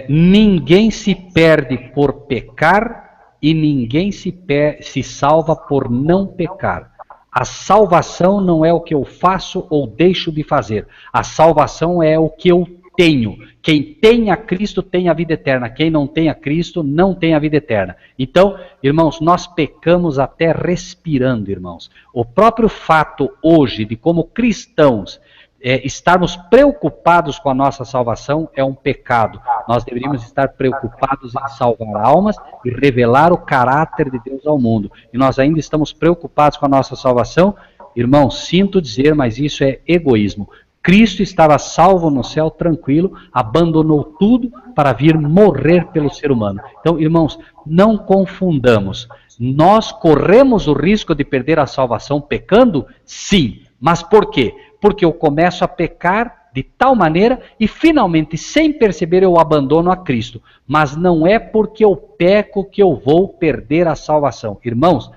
ninguém se perde por pecar e ninguém se salva por não pecar. A salvação não é o que eu faço ou deixo de fazer. A salvação é o que eu tenho. Quem tem a Cristo tem a vida eterna. Quem não tem a Cristo não tem a vida eterna. Então, irmãos, nós pecamos até respirando, irmãos. O próprio fato hoje de como cristãos estarmos preocupados com a nossa salvação é um pecado. Nós deveríamos estar preocupados em salvar almas e revelar o caráter de Deus ao mundo. E nós ainda estamos preocupados com a nossa salvação. Irmãos, sinto dizer, mas isso é egoísmo. Cristo estava salvo no céu, tranquilo, abandonou tudo para vir morrer pelo ser humano. Então, irmãos, não confundamos. Nós corremos o risco de perder a salvação pecando? Sim. Mas por quê? Porque eu começo a pecar de tal maneira e finalmente, sem perceber, eu abandono a Cristo. Mas não é porque eu peco que eu vou perder a salvação. Irmãos,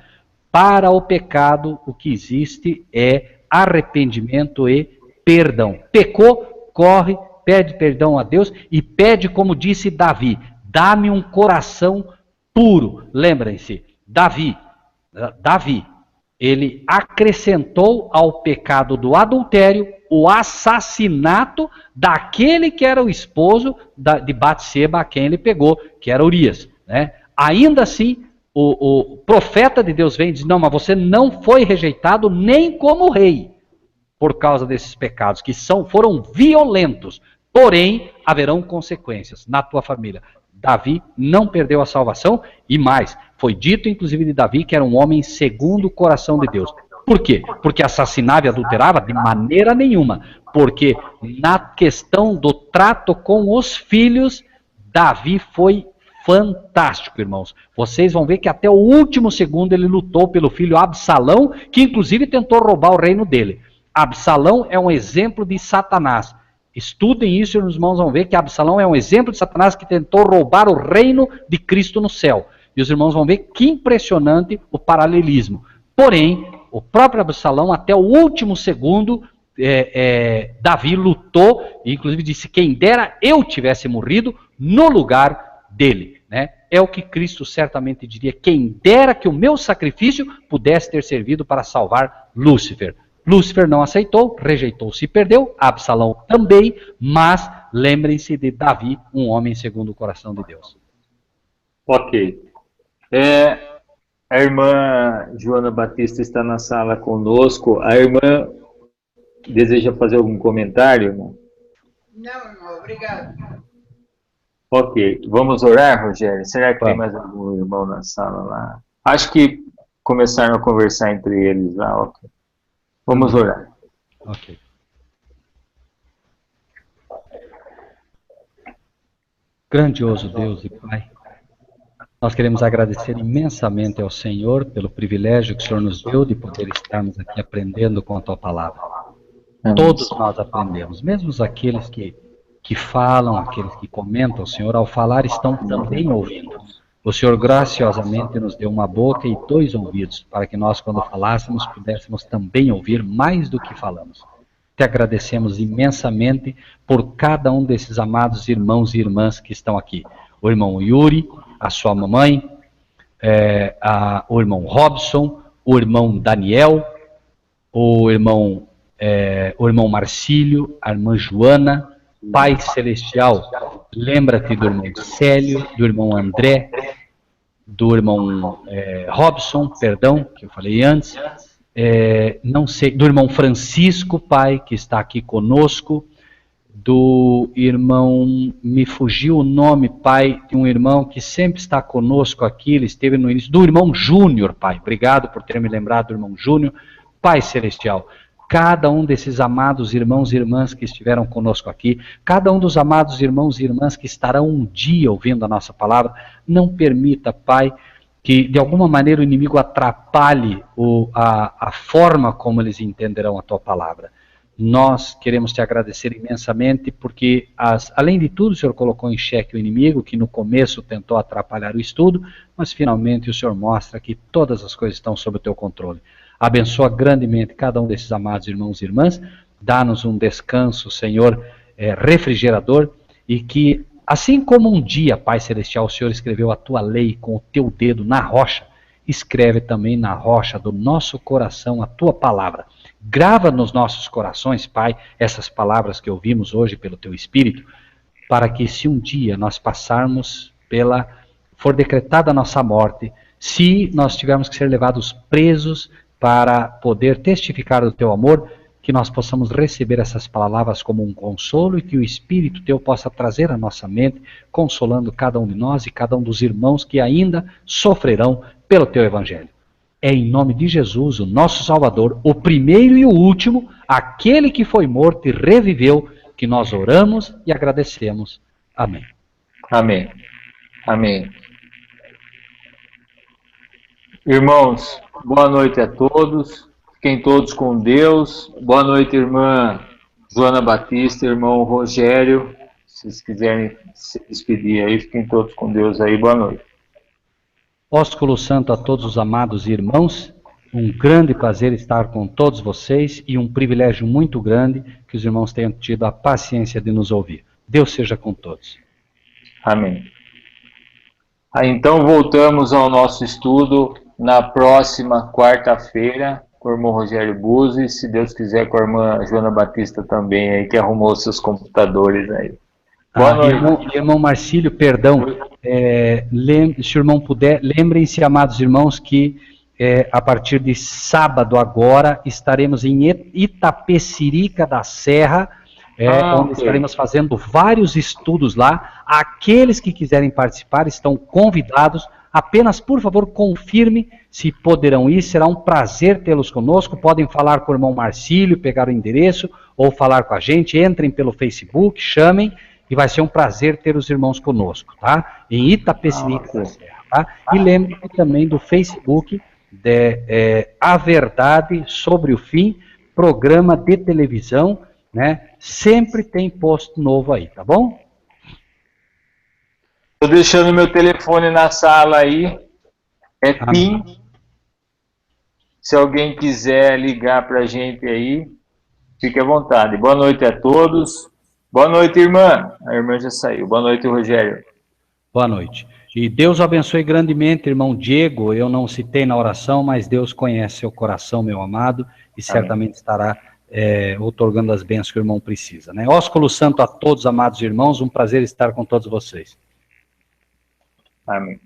para o pecado o que existe é arrependimento e perdão. Pecou, corre, pede perdão a Deus e pede, como disse Davi, dá-me um coração puro. Lembrem-se, Davi, ele acrescentou ao pecado do adultério o assassinato daquele que era o esposo de Batseba, a quem ele pegou, que era Urias, né? Ainda assim, o profeta de Deus vem e diz, não, mas você não foi rejeitado nem como rei, por causa desses pecados, que foram violentos, porém, haverão consequências na tua família. Davi não perdeu a salvação, e mais, foi dito inclusive de Davi que era um homem segundo o coração de Deus. Por quê? Porque assassinava e adulterava? De maneira nenhuma. Porque na questão do trato com os filhos, Davi foi fantástico, irmãos. Vocês vão ver que até o último segundo ele lutou pelo filho Absalão, que inclusive tentou roubar o reino dele. Absalão é um exemplo de Satanás. Estudem isso e os irmãos vão ver que Absalão é um exemplo de Satanás que tentou roubar o reino de Cristo no céu. E os irmãos vão ver que impressionante o paralelismo. Porém, o próprio Absalão, até o último segundo, Davi lutou, e inclusive disse, quem dera eu tivesse morrido no lugar dele. Né? É o que Cristo certamente diria, quem dera que o meu sacrifício pudesse ter servido para salvar Lúcifer. Lúcifer não aceitou, rejeitou-se e perdeu, Absalão também, mas lembrem-se de Davi, um homem segundo o coração de Deus. Ok. A irmã Joana Batista está na sala conosco. A irmã deseja fazer algum comentário, irmão? Não, irmão, obrigado. Ok. Vamos orar, Rogério? Será que tem mais algum irmão na sala lá? Acho que começaram a conversar entre eles lá. Ok. Vamos orar. Ok. Grandioso Deus e Pai, nós queremos agradecer imensamente ao Senhor pelo privilégio que o Senhor nos deu de poder estarmos aqui aprendendo com a Tua Palavra. Amém. Todos nós aprendemos, mesmo aqueles que falam, aqueles que comentam, Senhor, ao falar estão também ouvindo. O Senhor graciosamente nos deu uma boca e 2 ouvidos, para que nós, quando falássemos, pudéssemos também ouvir mais do que falamos. Te agradecemos imensamente por cada um desses amados irmãos e irmãs que estão aqui. O irmão Yuri, a sua mamãe, o irmão Robson, o irmão Daniel, o irmão Marcílio, a irmã Joana. Pai Celestial, lembra-te do irmão Célio, do irmão André, do irmão Robson, perdão, que eu falei antes, não sei, do irmão Francisco, Pai, que está aqui conosco, do irmão, me fugiu o nome, Pai, de um irmão que sempre está conosco aqui, ele esteve no início, do irmão Júnior, Pai, obrigado por ter me lembrado do irmão Júnior. Pai Celestial, cada um desses amados irmãos e irmãs que estiveram conosco aqui, cada um dos amados irmãos e irmãs que estarão um dia ouvindo a nossa palavra, não permita, Pai, que de alguma maneira o inimigo atrapalhe a forma como eles entenderão a Tua palavra. Nós queremos Te agradecer imensamente porque, além de tudo, o Senhor colocou em xeque o inimigo, que no começo tentou atrapalhar o estudo, mas finalmente o Senhor mostra que todas as coisas estão sob o Teu controle. Abençoa grandemente cada um desses amados irmãos e irmãs, dá-nos um descanso, Senhor, refrigerador, e que, assim como um dia, Pai Celestial, o Senhor escreveu a Tua lei com o Teu dedo na rocha, escreve também na rocha do nosso coração a Tua palavra. Grava nos nossos corações, Pai, essas palavras que ouvimos hoje pelo Teu Espírito, para que se um dia nós passarmos for decretada a nossa morte, se nós tivermos que ser levados presos para poder testificar do Teu amor, que nós possamos receber essas palavras como um consolo e que o Espírito Teu possa trazer à nossa mente, consolando cada um de nós e cada um dos irmãos que ainda sofrerão pelo Teu Evangelho. É em nome de Jesus, o nosso Salvador, o primeiro e o último, aquele que foi morto e reviveu, que nós oramos e agradecemos. Amém. Amém. Amém. Irmãos, boa noite a todos. Fiquem todos com Deus. Boa noite, irmã Joana Batista, irmão Rogério. Se vocês quiserem se despedir aí, fiquem todos com Deus aí. Boa noite. Ósculo Santo a todos os amados irmãos. Um grande prazer estar com todos vocês e um privilégio muito grande que os irmãos tenham tido a paciência de nos ouvir. Deus seja com todos. Amém. Então voltamos ao nosso estudo na próxima quarta-feira com o irmão Rogério Buzzi, se Deus quiser com a irmã Joana Batista também, aí, que arrumou seus computadores aí. Boa noite. Irmão Marcílio, perdão, se o irmão puder, lembrem-se, amados irmãos, que a partir de sábado agora estaremos em Itapecerica da Serra, onde estaremos fazendo vários estudos lá. Aqueles que quiserem participar estão convidados. Apenas, por favor, confirme se poderão ir. Será um prazer tê-los conosco. Podem falar com o irmão Marcílio, pegar o endereço, ou falar com a gente. Entrem pelo Facebook, chamem, e vai ser um prazer ter os irmãos conosco, tá? Em Itapecerica da Serra, tá? E lembre-se também do Facebook, A Verdade sobre o Fim, programa de televisão, né? Sempre tem post novo aí, tá bom? Estou deixando meu telefone na sala aí. É PIN. Se alguém quiser ligar para a gente aí, fique à vontade. Boa noite a todos. Boa noite, irmã. A irmã já saiu. Boa noite, Rogério. Boa noite. E Deus abençoe grandemente, irmão Diego. Eu não citei na oração, mas Deus conhece seu coração, meu amado, e certamente estará outorgando as bênçãos que o irmão precisa. Né? Ósculo santo a todos, amados irmãos. Um prazer estar com todos vocês. Amém.